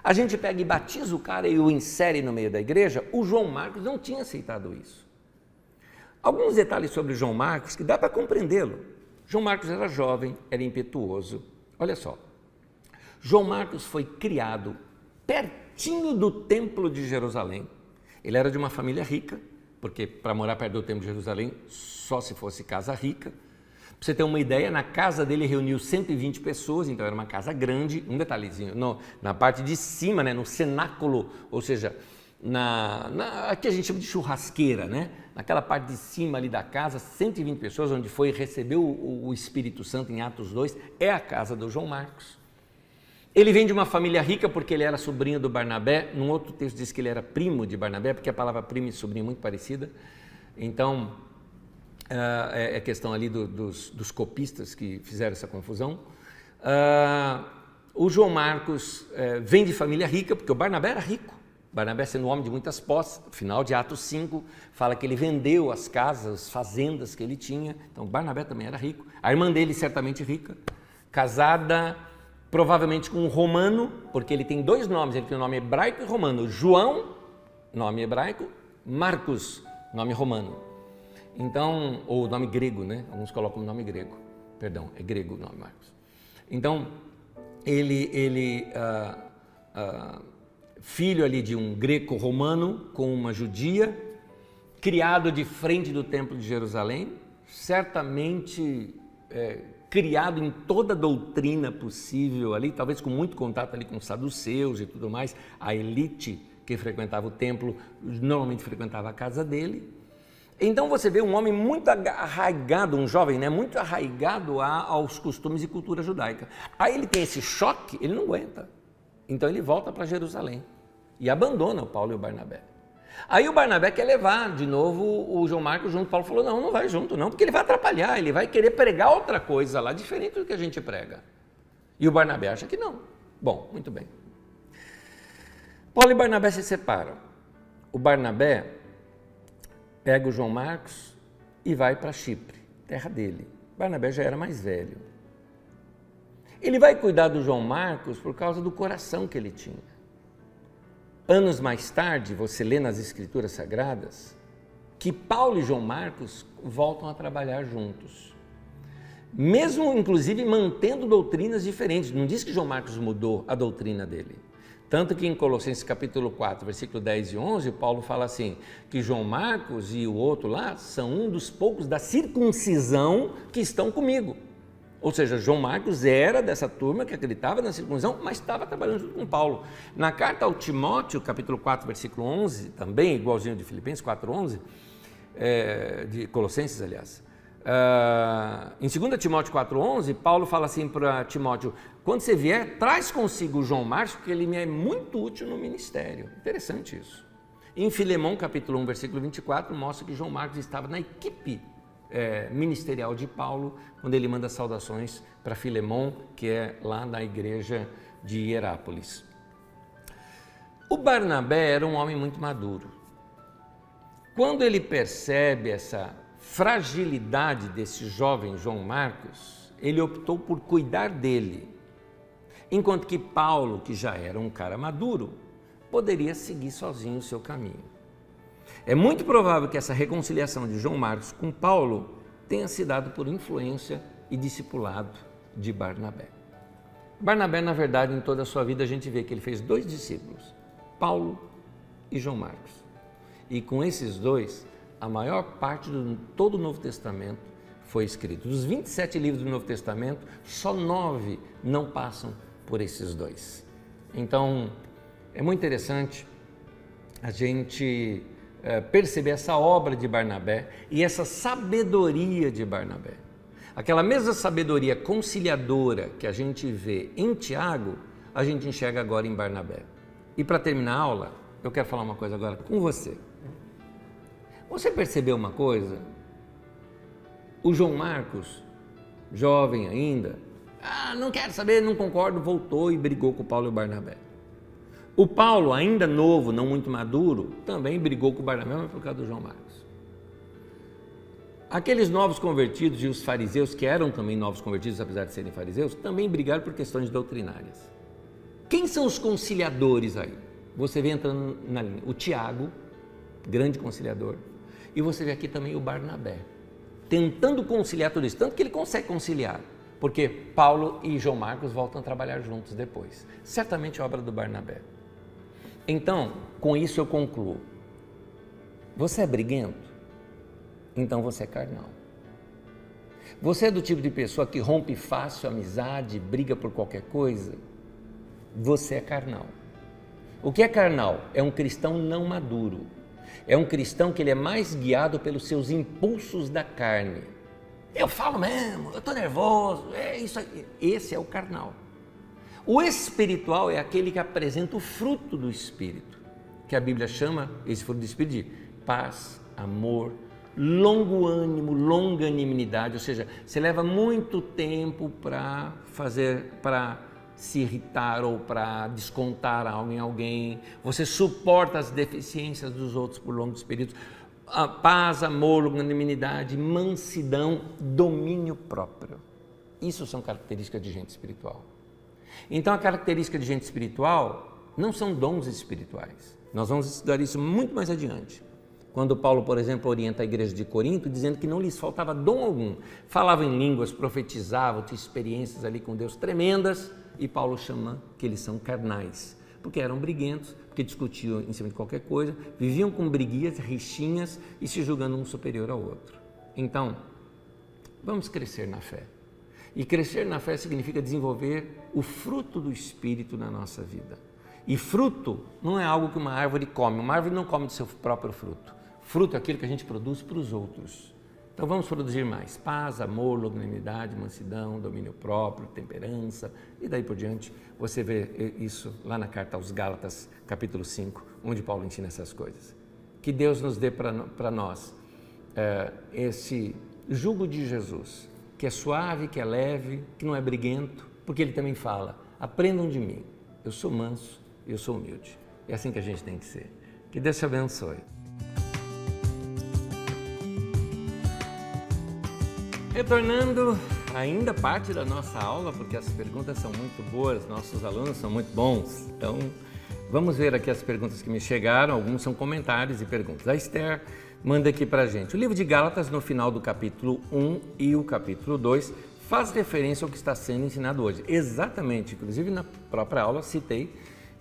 a gente pega e batiza o cara e o insere no meio da igreja. O João Marcos não tinha aceitado isso. Alguns detalhes sobre João Marcos que dá para compreendê-lo. João Marcos era jovem, era impetuoso. Olha só, João Marcos foi criado pertinho do templo de Jerusalém. Ele era de uma família rica, porque para morar perto do templo de Jerusalém, só se fosse casa rica. Para você ter uma ideia, na casa dele reuniu 120 pessoas, então era uma casa grande. Um detalhezinho, na parte de cima, né, no cenáculo, ou seja, aqui a gente chama de churrasqueira, né? Naquela parte de cima ali da casa, 120 pessoas, onde foi recebeu o Espírito Santo em Atos 2, é a casa do João Marcos. Ele vem de uma família rica porque ele era sobrinho do Barnabé. Num outro texto diz que ele era primo de Barnabé, porque a palavra primo e sobrinho é muito parecida. Então, é questão ali dos copistas que fizeram essa confusão. O João Marcos vem de família rica, porque o Barnabé era rico. Barnabé, sendo um homem de muitas posses, no final de Atos 5, fala que ele vendeu as casas, as fazendas que ele tinha. Então, Barnabé também era rico. A irmã dele, certamente rica, casada provavelmente com um romano, porque ele tem dois nomes, ele tem o nome hebraico e romano. João, nome hebraico, Marcos, nome romano. Então, ou nome grego, né? Alguns colocam o nome grego. Perdão, é grego o nome Marcos. Então, filho ali de um greco-romano com uma judia, criado de frente do templo de Jerusalém, certamente criado em toda a doutrina possível ali, talvez com muito contato ali com os saduceus e tudo mais. A elite que frequentava o templo normalmente frequentava a casa dele. Então você vê um homem muito arraigado, um jovem, né, muito arraigado aos costumes e cultura judaica. Aí ele tem esse choque, ele não aguenta. Então ele volta para Jerusalém e abandona o Paulo e o Barnabé. Aí o Barnabé quer levar de novo o João Marcos junto. Paulo falou, não vai junto não, porque ele vai atrapalhar, ele vai querer pregar outra coisa lá, diferente do que a gente prega. E o Barnabé acha que não. Bom, muito bem. Paulo e Barnabé se separam. O Barnabé pega o João Marcos e vai para Chipre, terra dele. Barnabé já era mais velho. Ele vai cuidar do João Marcos por causa do coração que ele tinha. Anos mais tarde, você lê nas Escrituras Sagradas que Paulo e João Marcos voltam a trabalhar juntos. Mesmo, inclusive, mantendo doutrinas diferentes. Não diz que João Marcos mudou a doutrina dele. Tanto que em Colossenses capítulo 4, versículo 10 e 11, Paulo fala assim, que João Marcos e o outro lá são um dos poucos da circuncisão que estão comigo. Ou seja, João Marcos era dessa turma que acreditava na circuncisão, mas estava trabalhando junto com Paulo. Na carta ao Timóteo, capítulo 4, versículo 11, também igualzinho de Filipenses 4, 11, de Colossenses, aliás, Em 2 Timóteo 4,11, Paulo fala assim para Timóteo: quando você vier, traz consigo o João Marcos, porque ele me é muito útil no ministério. Interessante isso. Em Filemão, capítulo 1, versículo 24, mostra que João Marcos estava na equipe ministerial de Paulo, quando ele manda saudações para Filemão, que é lá na igreja de Hierápolis. O Barnabé era um homem muito maduro. Quando ele percebe essa fragilidade desse jovem João Marcos, ele optou por cuidar dele, enquanto que Paulo, que já era um cara maduro, poderia seguir sozinho o seu caminho. É muito provável que essa reconciliação de João Marcos com Paulo tenha se dado por influência e discipulado de Barnabé. Barnabé, na verdade, em toda a sua vida, a gente vê que ele fez 2 discípulos, Paulo e João Marcos. E com esses 2, a maior parte de todo o Novo Testamento foi escrito. Dos 27 livros do Novo Testamento, só 9 não passam por esses 2. Então, é muito interessante a gente perceber essa obra de Barnabé e essa sabedoria de Barnabé. Aquela mesma sabedoria conciliadora que a gente vê em Tiago, a gente enxerga agora em Barnabé. E para terminar a aula, eu quero falar uma coisa agora com você. Você percebeu uma coisa? O João Marcos, jovem ainda, não quero saber, não concordo, voltou e brigou com o Paulo e o Barnabé. O Paulo, ainda novo, não muito maduro, também brigou com o Barnabé, mas por causa do João Marcos. Aqueles novos convertidos e os fariseus, que eram também novos convertidos, apesar de serem fariseus, também brigaram por questões doutrinárias. Quem são os conciliadores aí? Você vê entrando na linha o Tiago, grande conciliador, e você vê aqui também o Barnabé, tentando conciliar tudo isso, tanto que ele consegue conciliar, porque Paulo e João Marcos voltam a trabalhar juntos depois. Certamente obra do Barnabé. Então, com isso eu concluo. Você é briguento? Então você é carnal. Você é do tipo de pessoa que rompe fácil a amizade, briga por qualquer coisa? Você é carnal. O que é carnal? É um cristão não maduro. É um cristão que ele é mais guiado pelos seus impulsos da carne. Eu falo mesmo, eu estou nervoso, é isso aí. Esse é o carnal. O espiritual é aquele que apresenta o fruto do Espírito, que a Bíblia chama, esse fruto do Espírito, de paz, amor, longo ânimo, longanimidade, ou seja, você leva muito tempo para se irritar ou para descontar algo em alguém, você suporta as deficiências dos outros por longos períodos, paz, amor, longanimidade, mansidão, domínio próprio. Isso são características de gente espiritual. Então, a característica de gente espiritual não são dons espirituais. Nós vamos estudar isso muito mais adiante. Quando Paulo, por exemplo, orienta a igreja de Corinto, dizendo que não lhes faltava dom algum. Falavam em línguas, profetizavam, tinham experiências ali com Deus tremendas, e Paulo chama que eles são carnais, porque eram briguentos, porque discutiam em cima de qualquer coisa, viviam com briguinhas, rixinhas e se julgando um superior ao outro. Então, vamos crescer na fé. E crescer na fé significa desenvolver o fruto do Espírito na nossa vida. E fruto não é algo que uma árvore come. Uma árvore não come do seu próprio fruto. Fruto é aquilo que a gente produz para os outros. Então vamos produzir mais paz, amor, longanimidade, mansidão, domínio próprio, temperança e daí por diante. Você vê isso lá na carta aos Gálatas, capítulo 5, onde Paulo ensina essas coisas. Que Deus nos dê para nós esse jugo de Jesus, que é suave, que é leve, que não é briguento, porque ele também fala, aprendam de mim, eu sou manso, eu sou humilde. É assim que a gente tem que ser. Que Deus te abençoe. Retornando ainda parte da nossa aula, porque as perguntas são muito boas, nossos alunos são muito bons. Então, vamos ver aqui as perguntas que me chegaram, alguns são comentários e perguntas. A Esther manda aqui para a gente. O livro de Gálatas, no final do capítulo 1 e o capítulo 2, faz referência ao que está sendo ensinado hoje. Exatamente, inclusive na própria aula citei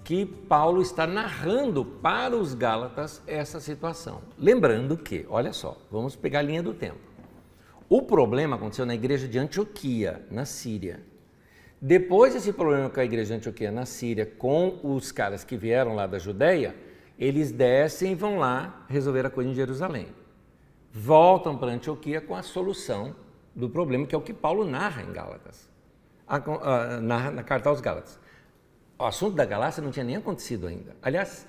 que Paulo está narrando para os Gálatas essa situação. Lembrando que, olha só, vamos pegar a linha do tempo. O problema aconteceu na igreja de Antioquia, na Síria. Depois desse problema com a igreja de Antioquia na Síria, com os caras que vieram lá da Judéia, eles descem e vão lá resolver a coisa em Jerusalém. voltam para Antioquia com a solução do problema, que é o que Paulo narra em Gálatas, na carta aos Gálatas. O assunto da Galácia não tinha nem acontecido ainda. Aliás,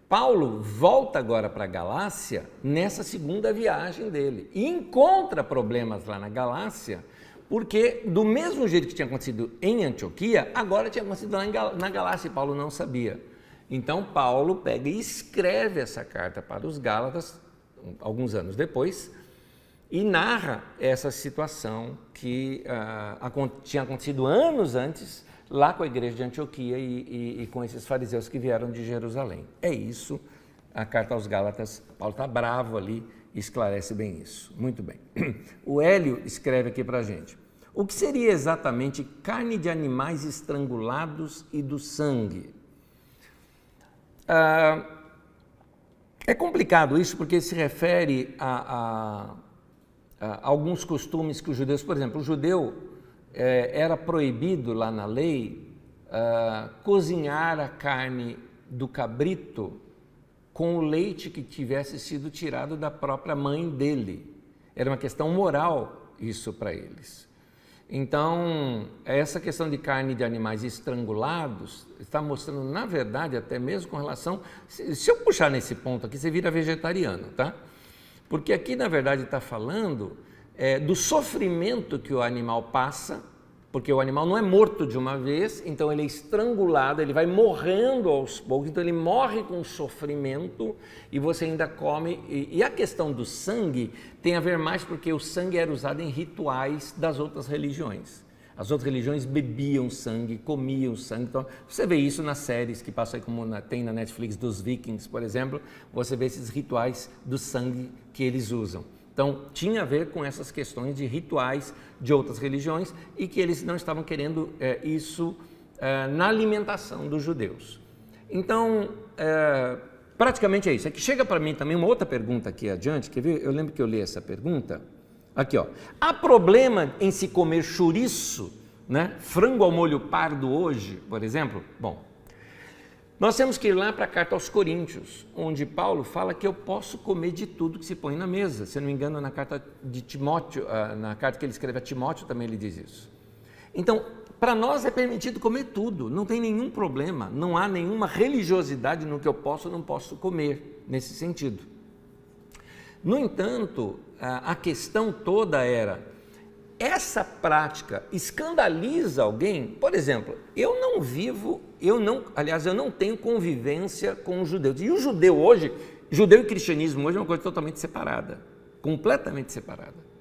Paulo volta agora para a Galácia nessa segunda viagem dele e encontra problemas lá na Galácia, porque do mesmo jeito que tinha acontecido em Antioquia, agora tinha acontecido lá na Galácia e Paulo não sabia. Então Paulo pega e escreve essa carta para os Gálatas, alguns anos depois, e narra essa situação que tinha acontecido anos antes, lá com a igreja de Antioquia e com esses fariseus que vieram de Jerusalém. É isso, a carta aos Gálatas, Paulo está bravo ali e esclarece bem isso. Muito bem. O Hélio escreve aqui para a gente. O que seria exatamente carne de animais estrangulados e do sangue? É complicado isso porque se refere a alguns costumes que os judeus, por exemplo, o judeu era proibido lá na lei cozinhar a carne do cabrito com o leite que tivesse sido tirado da própria mãe dele. Era uma questão moral isso para eles. Então, essa questão de carne de animais estrangulados está mostrando, na verdade, até mesmo com relação... Se eu puxar nesse ponto aqui, você vira vegetariano, tá? Porque aqui, na verdade, está falando do sofrimento que o animal passa, porque o animal não é morto de uma vez, então ele é estrangulado, ele vai morrendo aos poucos, então ele morre com sofrimento e você ainda come. E a questão do sangue tem a ver mais porque o sangue era usado em rituais das outras religiões. As outras religiões bebiam sangue, comiam sangue. Então, você vê isso nas séries que passam aí, como tem na Netflix dos Vikings, por exemplo, você vê esses rituais do sangue que eles usam. Então, tinha a ver com essas questões de rituais de outras religiões e que eles não estavam querendo isso na alimentação dos judeus. Então, praticamente é isso. É que chega para mim também uma outra pergunta aqui adiante, quer ver? Eu lembro que eu li essa pergunta. Aqui, ó. Há problema em se comer chouriço, né? Frango ao molho pardo hoje, por exemplo? Bom, nós temos que ir lá para a carta aos Coríntios, onde Paulo fala que eu posso comer de tudo que se põe na mesa. Se eu não me engano, na carta de Timóteo, na carta que ele escreve a Timóteo, também ele diz isso. Então, para nós é permitido comer tudo, não tem nenhum problema, não há nenhuma religiosidade no que eu posso ou não posso comer, nesse sentido. No entanto, a questão toda era, essa prática escandaliza alguém? Por exemplo, eu não tenho convivência com os judeus. E o judeu hoje, judeu e cristianismo hoje é uma coisa totalmente separada, completamente separada.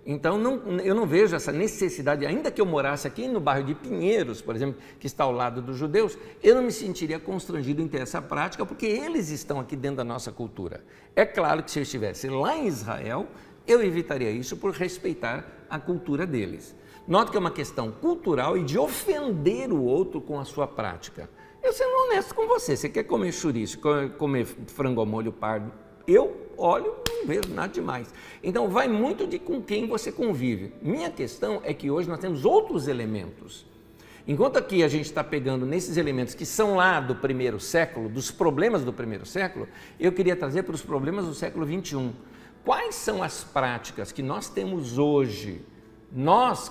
Então, eu não vejo essa necessidade, ainda que eu morasse aqui no bairro de Pinheiros, por exemplo, que está ao lado dos judeus, eu não me sentiria constrangido em ter essa prática, porque eles estão aqui dentro da nossa cultura. É claro que se eu estivesse lá em Israel, eu evitaria isso por respeitar a cultura deles. Note que é uma questão cultural e de ofender o outro com a sua prática. Eu sendo honesto com você, você quer comer chouriço, comer frango ao molho pardo, eu olho, não vejo nada demais. Então vai muito de com quem você convive. Minha questão é que hoje nós temos outros elementos. Enquanto aqui a gente está pegando nesses elementos que são lá do primeiro século, dos problemas do primeiro século, eu queria trazer para os problemas do século XXI. Quais são as práticas que nós temos hoje? Nós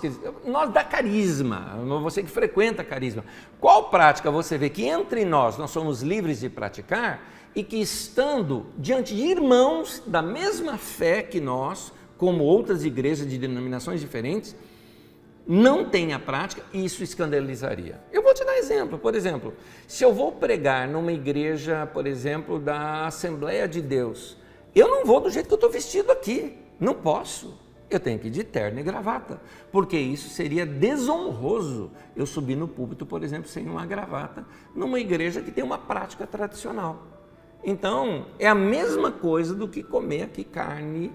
da Carisma, você que frequenta Carisma, qual prática você vê que entre nós somos livres de praticar e que estando diante de irmãos da mesma fé que nós, como outras igrejas de denominações diferentes, não tem a prática e isso escandalizaria? Eu vou te dar exemplo. Por exemplo, se eu vou pregar numa igreja, por exemplo, da Assembleia de Deus, eu não vou do jeito que eu estou vestido aqui, não posso. Eu tenho que ir de terno e gravata, porque isso seria desonroso eu subir no púlpito, por exemplo, sem uma gravata, numa igreja que tem uma prática tradicional. Então, é a mesma coisa do que comer aqui carne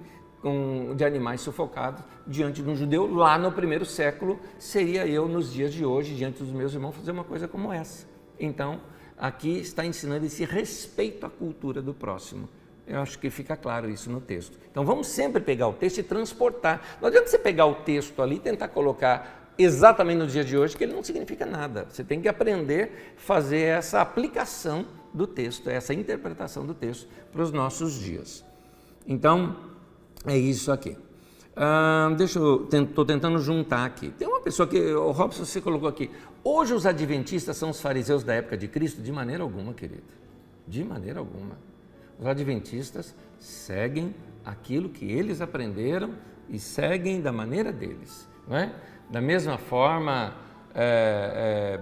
de animais sufocados diante de um judeu lá no primeiro século, seria eu nos dias de hoje, diante dos meus irmãos, fazer uma coisa como essa. Então, aqui está ensinando esse respeito à cultura do próximo. Eu acho que fica claro isso no texto. Então vamos sempre pegar o texto e transportar. Não adianta você pegar o texto ali e tentar colocar exatamente no dia de hoje, que ele não significa nada. Você tem que aprender a fazer essa aplicação do texto, essa interpretação do texto para os nossos dias. Então, É isso aqui. Estou tentando juntar aqui. Tem uma pessoa que, o Robson, você colocou aqui. Hoje os adventistas são os fariseus da época de Cristo? De maneira alguma, querido. De maneira alguma. Os adventistas seguem aquilo que eles aprenderam e seguem da maneira deles. Não é? Da mesma forma,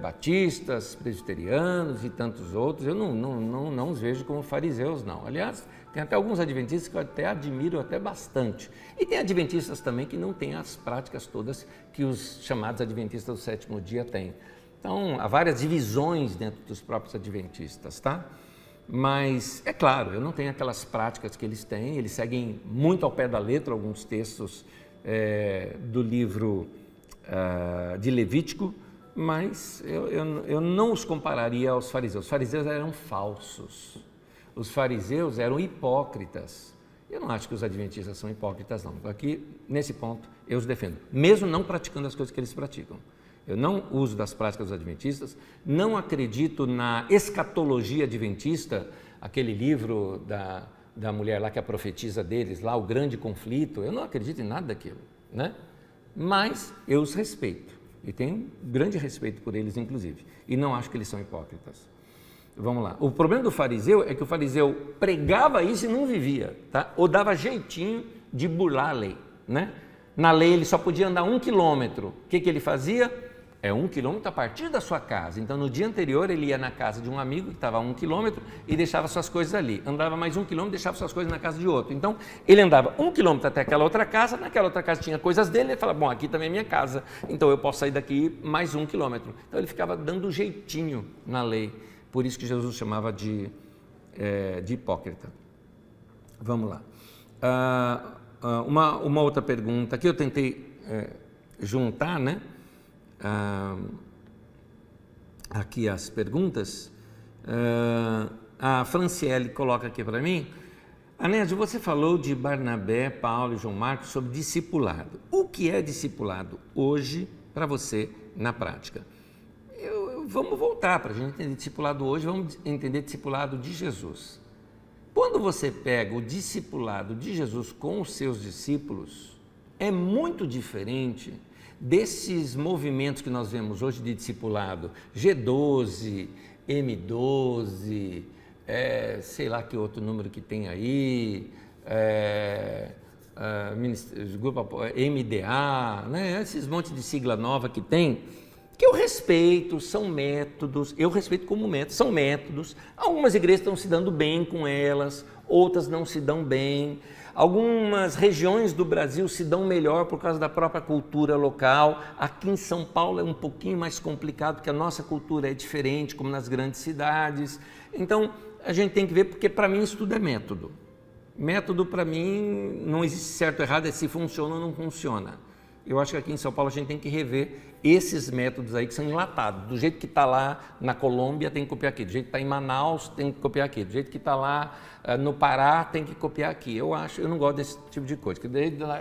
batistas, presbiterianos e tantos outros, eu não os vejo como fariseus, não. Aliás, tem até alguns adventistas que eu até admiro até bastante. E tem adventistas também que não têm as práticas todas que os chamados adventistas do sétimo dia têm. Então, há várias divisões dentro dos próprios adventistas, tá? Mas, é claro, eu não tenho aquelas práticas que eles têm, eles seguem muito ao pé da letra alguns textos do livro de Levítico, mas eu não os compararia aos fariseus. Os fariseus eram falsos. Os fariseus eram hipócritas. Eu não acho que os adventistas são hipócritas, não. Aqui, nesse ponto, eu os defendo, mesmo não praticando as coisas que eles praticam. Eu não uso das práticas dos adventistas, não acredito na escatologia adventista, aquele livro da mulher lá que é a profetisa deles, lá o grande conflito, eu não acredito em nada daquilo, né? Mas eu os respeito, e tenho grande respeito por eles, inclusive, e não acho que eles são hipócritas. Vamos lá. O problema do fariseu é que o fariseu pregava isso e não vivia, tá? Ou dava jeitinho de burlar a lei, né? Na lei ele só podia andar 1 quilômetro. O que ele fazia? 1 quilômetro a partir da sua casa. Então, no dia anterior, ele ia na casa de um amigo que estava a 1 quilômetro e deixava suas coisas ali. Andava mais 1 quilômetro e deixava suas coisas na casa de outro. Então, ele andava 1 quilômetro até aquela outra casa, naquela outra casa tinha coisas dele, ele falava, bom, aqui também é minha casa, então eu posso sair daqui mais 1 quilômetro. Então, ele ficava dando jeitinho na lei. Por isso que Jesus chamava de hipócrita. Vamos lá. Uma outra pergunta, aqui eu tentei juntar, né? Aqui as perguntas. A Franciele coloca aqui para mim: Anésio, você falou de Barnabé, Paulo e João Marcos sobre discipulado. O que é discipulado hoje para você na prática? Vamos voltar para a gente entender discipulado hoje, vamos entender discipulado de Jesus. Quando você pega o discipulado de Jesus com os seus discípulos, é muito diferente desses movimentos que nós vemos hoje de discipulado, G12, M12, sei lá que outro número que tem aí, grupo MDA, né? Esses montes de sigla nova que tem, que eu respeito, são métodos, eu respeito como métodos, são métodos. Algumas igrejas estão se dando bem com elas, outras não se dão bem. Algumas regiões do Brasil se dão melhor por causa da própria cultura local. Aqui em São Paulo é um pouquinho mais complicado, porque a nossa cultura é diferente, como nas grandes cidades. Então, a gente tem que ver, porque para mim isso tudo é método. Método, para mim, não existe certo ou errado, é se funciona ou não funciona. Eu acho que aqui em São Paulo a gente tem que rever esses métodos aí que são enlatados. Do jeito que está lá na Colômbia, tem que copiar aqui. Do jeito que está em Manaus, tem que copiar aqui. Do jeito que está lá no Pará, tem que copiar aqui. Eu não gosto desse tipo de coisa. Que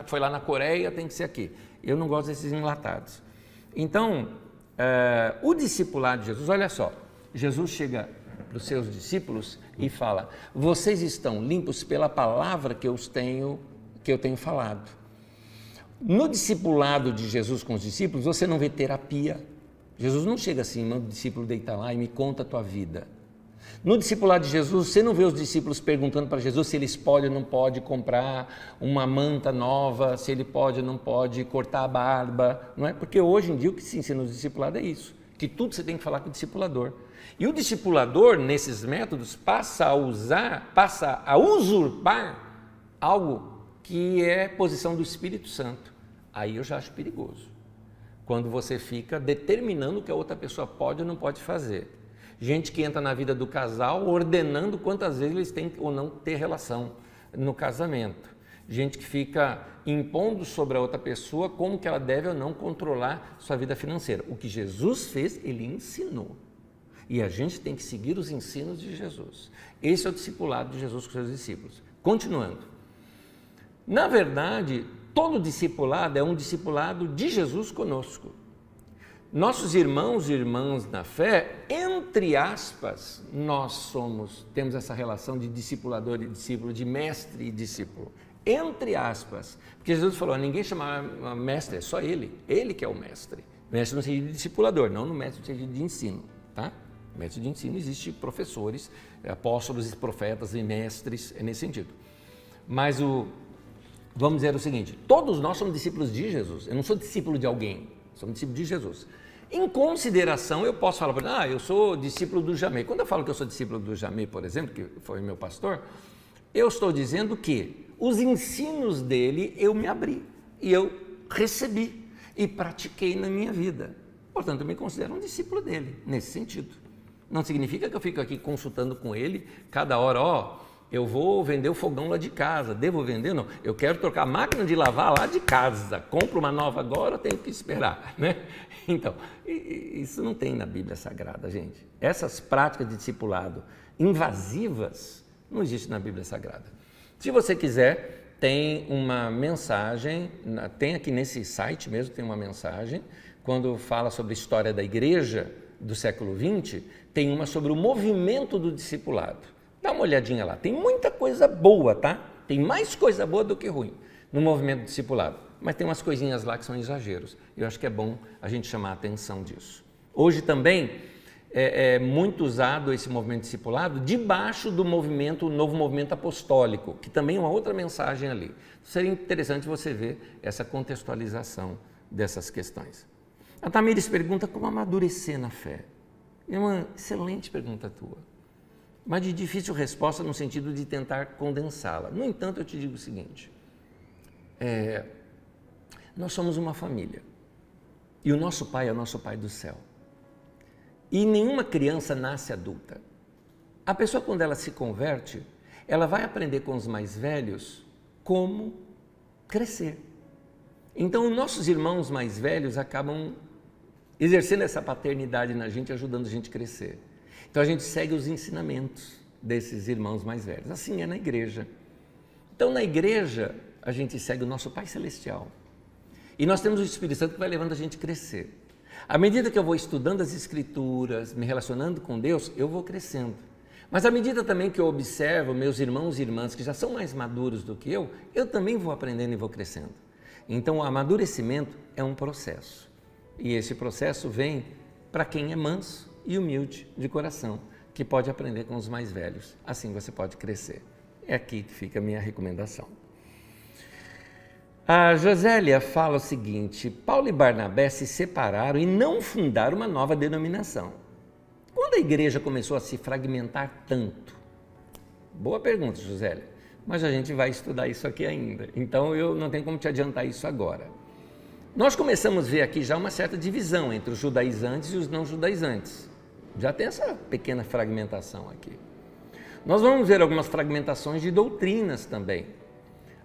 foi lá na Coreia, tem que ser aqui. Eu não gosto desses enlatados. Então, o discipulado de Jesus, olha só. Jesus chega para os seus discípulos e fala: vocês estão limpos pela palavra que eu tenho falado. No discipulado de Jesus com os discípulos, você não vê terapia. Jesus não chega assim, manda o discípulo deitar lá e me conta a tua vida. No discipulado de Jesus, você não vê os discípulos perguntando para Jesus se eles podem ou não podem comprar uma manta nova, se ele pode ou não pode cortar a barba, não é? Porque hoje em dia o que se ensina no discipulado é isso, que tudo você tem que falar com o discipulador. E o discipulador, nesses métodos, passa a usurpar algo que é posição do Espírito Santo. Aí eu já acho perigoso. Quando você fica determinando o que a outra pessoa pode ou não pode fazer. Gente que entra na vida do casal ordenando quantas vezes eles têm ou não ter relação no casamento. Gente que fica impondo sobre a outra pessoa como que ela deve ou não controlar sua vida financeira. O que Jesus fez, ele ensinou. E a gente tem que seguir os ensinos de Jesus. Esse é o discipulado de Jesus com seus discípulos. Continuando. Na verdade, todo discipulado é um discipulado de Jesus conosco. Nossos irmãos e irmãs na fé, entre aspas, nós temos essa relação de discipulador e discípulo, de mestre e discípulo. entre aspas, porque Jesus falou, ninguém chama mestre, é só ele que é o mestre. Mestre no sentido de discipulador, não no mestre no sentido de ensino, tá? No mestre de ensino existe professores, apóstolos, profetas e mestres, é nesse sentido. Mas vamos dizer o seguinte, todos nós somos discípulos de Jesus, eu não sou discípulo de alguém, somos discípulos de Jesus. Em consideração, eu posso falar, eu sou discípulo do Jamê. Quando eu falo que eu sou discípulo do Jamê, por exemplo, que foi meu pastor, eu estou dizendo que os ensinos dele eu me abri e eu recebi e pratiquei na minha vida. Portanto, eu me considero um discípulo dele, nesse sentido. Não significa que eu fico aqui consultando com ele cada hora, eu vou vender o fogão lá de casa, devo vender? Não, eu quero trocar a máquina de lavar lá de casa, compro uma nova agora, tenho que esperar, né? Então, isso não tem na Bíblia Sagrada, gente. Essas práticas de discipulado invasivas não existem na Bíblia Sagrada. Se você quiser, tem uma mensagem, tem aqui nesse site mesmo, tem uma mensagem, quando fala sobre a história da igreja do século XX, tem uma sobre o movimento do discipulado. Dá uma olhadinha lá, tem muita coisa boa, tá? Tem mais coisa boa do que ruim no movimento do discipulado. Mas tem umas coisinhas lá que são exageros. Eu acho que é bom a gente chamar a atenção disso. Hoje também é muito usado esse movimento discipulado debaixo do movimento, o novo movimento apostólico, que também é uma outra mensagem ali. Seria interessante você ver essa contextualização dessas questões. A Tamires pergunta como amadurecer na fé. É uma excelente pergunta tua, mas de difícil resposta no sentido de tentar condensá-la. No entanto, eu te digo o seguinte, nós somos uma família e o nosso Pai é o nosso Pai do céu. E nenhuma criança nasce adulta. A pessoa, quando ela se converte, ela vai aprender com os mais velhos como crescer. Então, os nossos irmãos mais velhos acabam exercendo essa paternidade na gente, ajudando a gente a crescer. Então, a gente segue os ensinamentos desses irmãos mais velhos. Assim é na igreja. Então, na igreja, a gente segue o nosso Pai Celestial. E nós temos o Espírito Santo que vai levando a gente a crescer. À medida que eu vou estudando as Escrituras, me relacionando com Deus, eu vou crescendo. Mas à medida também que eu observo meus irmãos e irmãs que já são mais maduros do que eu também vou aprendendo e vou crescendo. Então, o amadurecimento é um processo. E esse processo vem para quem é manso e humilde de coração, que pode aprender com os mais velhos. Assim você pode crescer. É aqui que fica a minha recomendação. A Josélia fala o seguinte, Paulo e Barnabé se separaram e não fundaram uma nova denominação. Quando a igreja começou a se fragmentar tanto? Boa pergunta, Josélia, mas a gente vai estudar isso aqui ainda, então eu não tenho como te adiantar isso agora. Nós começamos a ver aqui já uma certa divisão entre os judaizantes e os não judaizantes. Já tem essa pequena fragmentação aqui. Nós vamos ver algumas fragmentações de doutrinas também.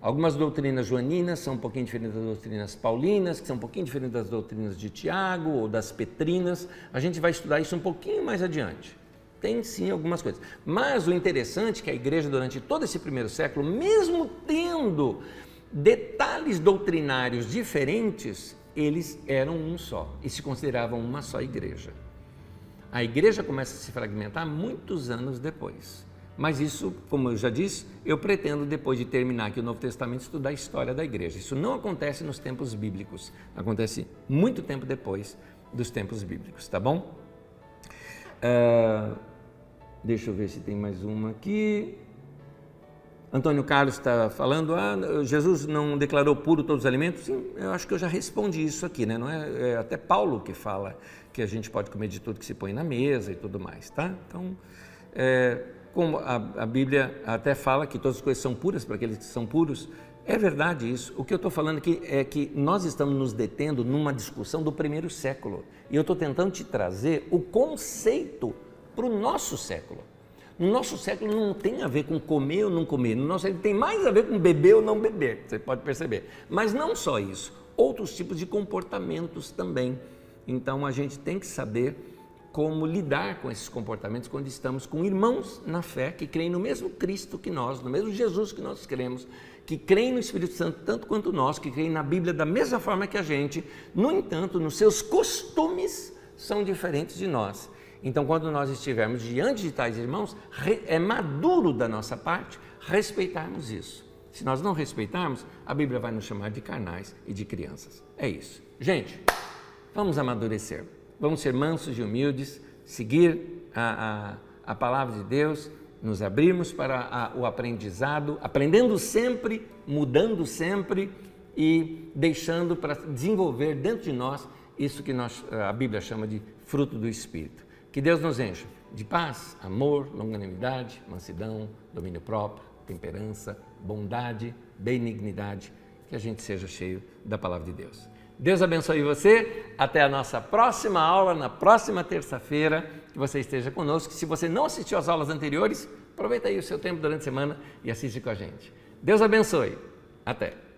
Algumas doutrinas joaninas são um pouquinho diferentes das doutrinas paulinas, que são um pouquinho diferentes das doutrinas de Tiago ou das petrinas. A gente vai estudar isso um pouquinho mais adiante. Tem sim algumas coisas. Mas o interessante é que a igreja durante todo esse primeiro século, mesmo tendo detalhes doutrinários diferentes, eles eram um só e se consideravam uma só igreja. A igreja começa a se fragmentar muitos anos depois. Mas isso, como eu já disse, eu pretendo, depois de terminar aqui o Novo Testamento, estudar a história da igreja. Isso não acontece nos tempos bíblicos, acontece muito tempo depois dos tempos bíblicos, tá bom? Deixa eu ver se tem mais uma aqui. Antônio Carlos está falando, Jesus não declarou puro todos os alimentos? Sim, eu acho que eu já respondi isso aqui, né? Não é até Paulo que fala que a gente pode comer de tudo que se põe na mesa e tudo mais, tá? Então, como a Bíblia até fala que todas as coisas são puras para aqueles que são puros, é verdade isso. O que eu estou falando aqui é que nós estamos nos detendo numa discussão do primeiro século. E eu estou tentando te trazer o conceito para o nosso século. No nosso século não tem a ver com comer ou não comer. No nosso século tem mais a ver com beber ou não beber, você pode perceber. Mas não só isso, outros tipos de comportamentos também. Então a gente tem que saber como lidar com esses comportamentos quando estamos com irmãos na fé que creem no mesmo Cristo que nós, no mesmo Jesus que nós cremos, que creem no Espírito Santo tanto quanto nós, que creem na Bíblia da mesma forma que a gente, no entanto, nos seus costumes são diferentes de nós. Então, quando nós estivermos diante de tais irmãos, é maduro da nossa parte respeitarmos isso. Se nós não respeitarmos, a Bíblia vai nos chamar de carnais e de crianças. É isso. Gente, vamos amadurecer. Vamos ser mansos e humildes, seguir a palavra de Deus, nos abrirmos para o aprendizado, aprendendo sempre, mudando sempre e deixando para desenvolver dentro de nós isso que a Bíblia chama de fruto do Espírito. Que Deus nos encha de paz, amor, longanimidade, mansidão, domínio próprio, temperança, bondade, benignidade, que a gente seja cheio da palavra de Deus. Deus abençoe você, até a nossa próxima aula, na próxima terça-feira, que você esteja conosco. Se você não assistiu às aulas anteriores, aproveita aí o seu tempo durante a semana e assiste com a gente. Deus abençoe, até!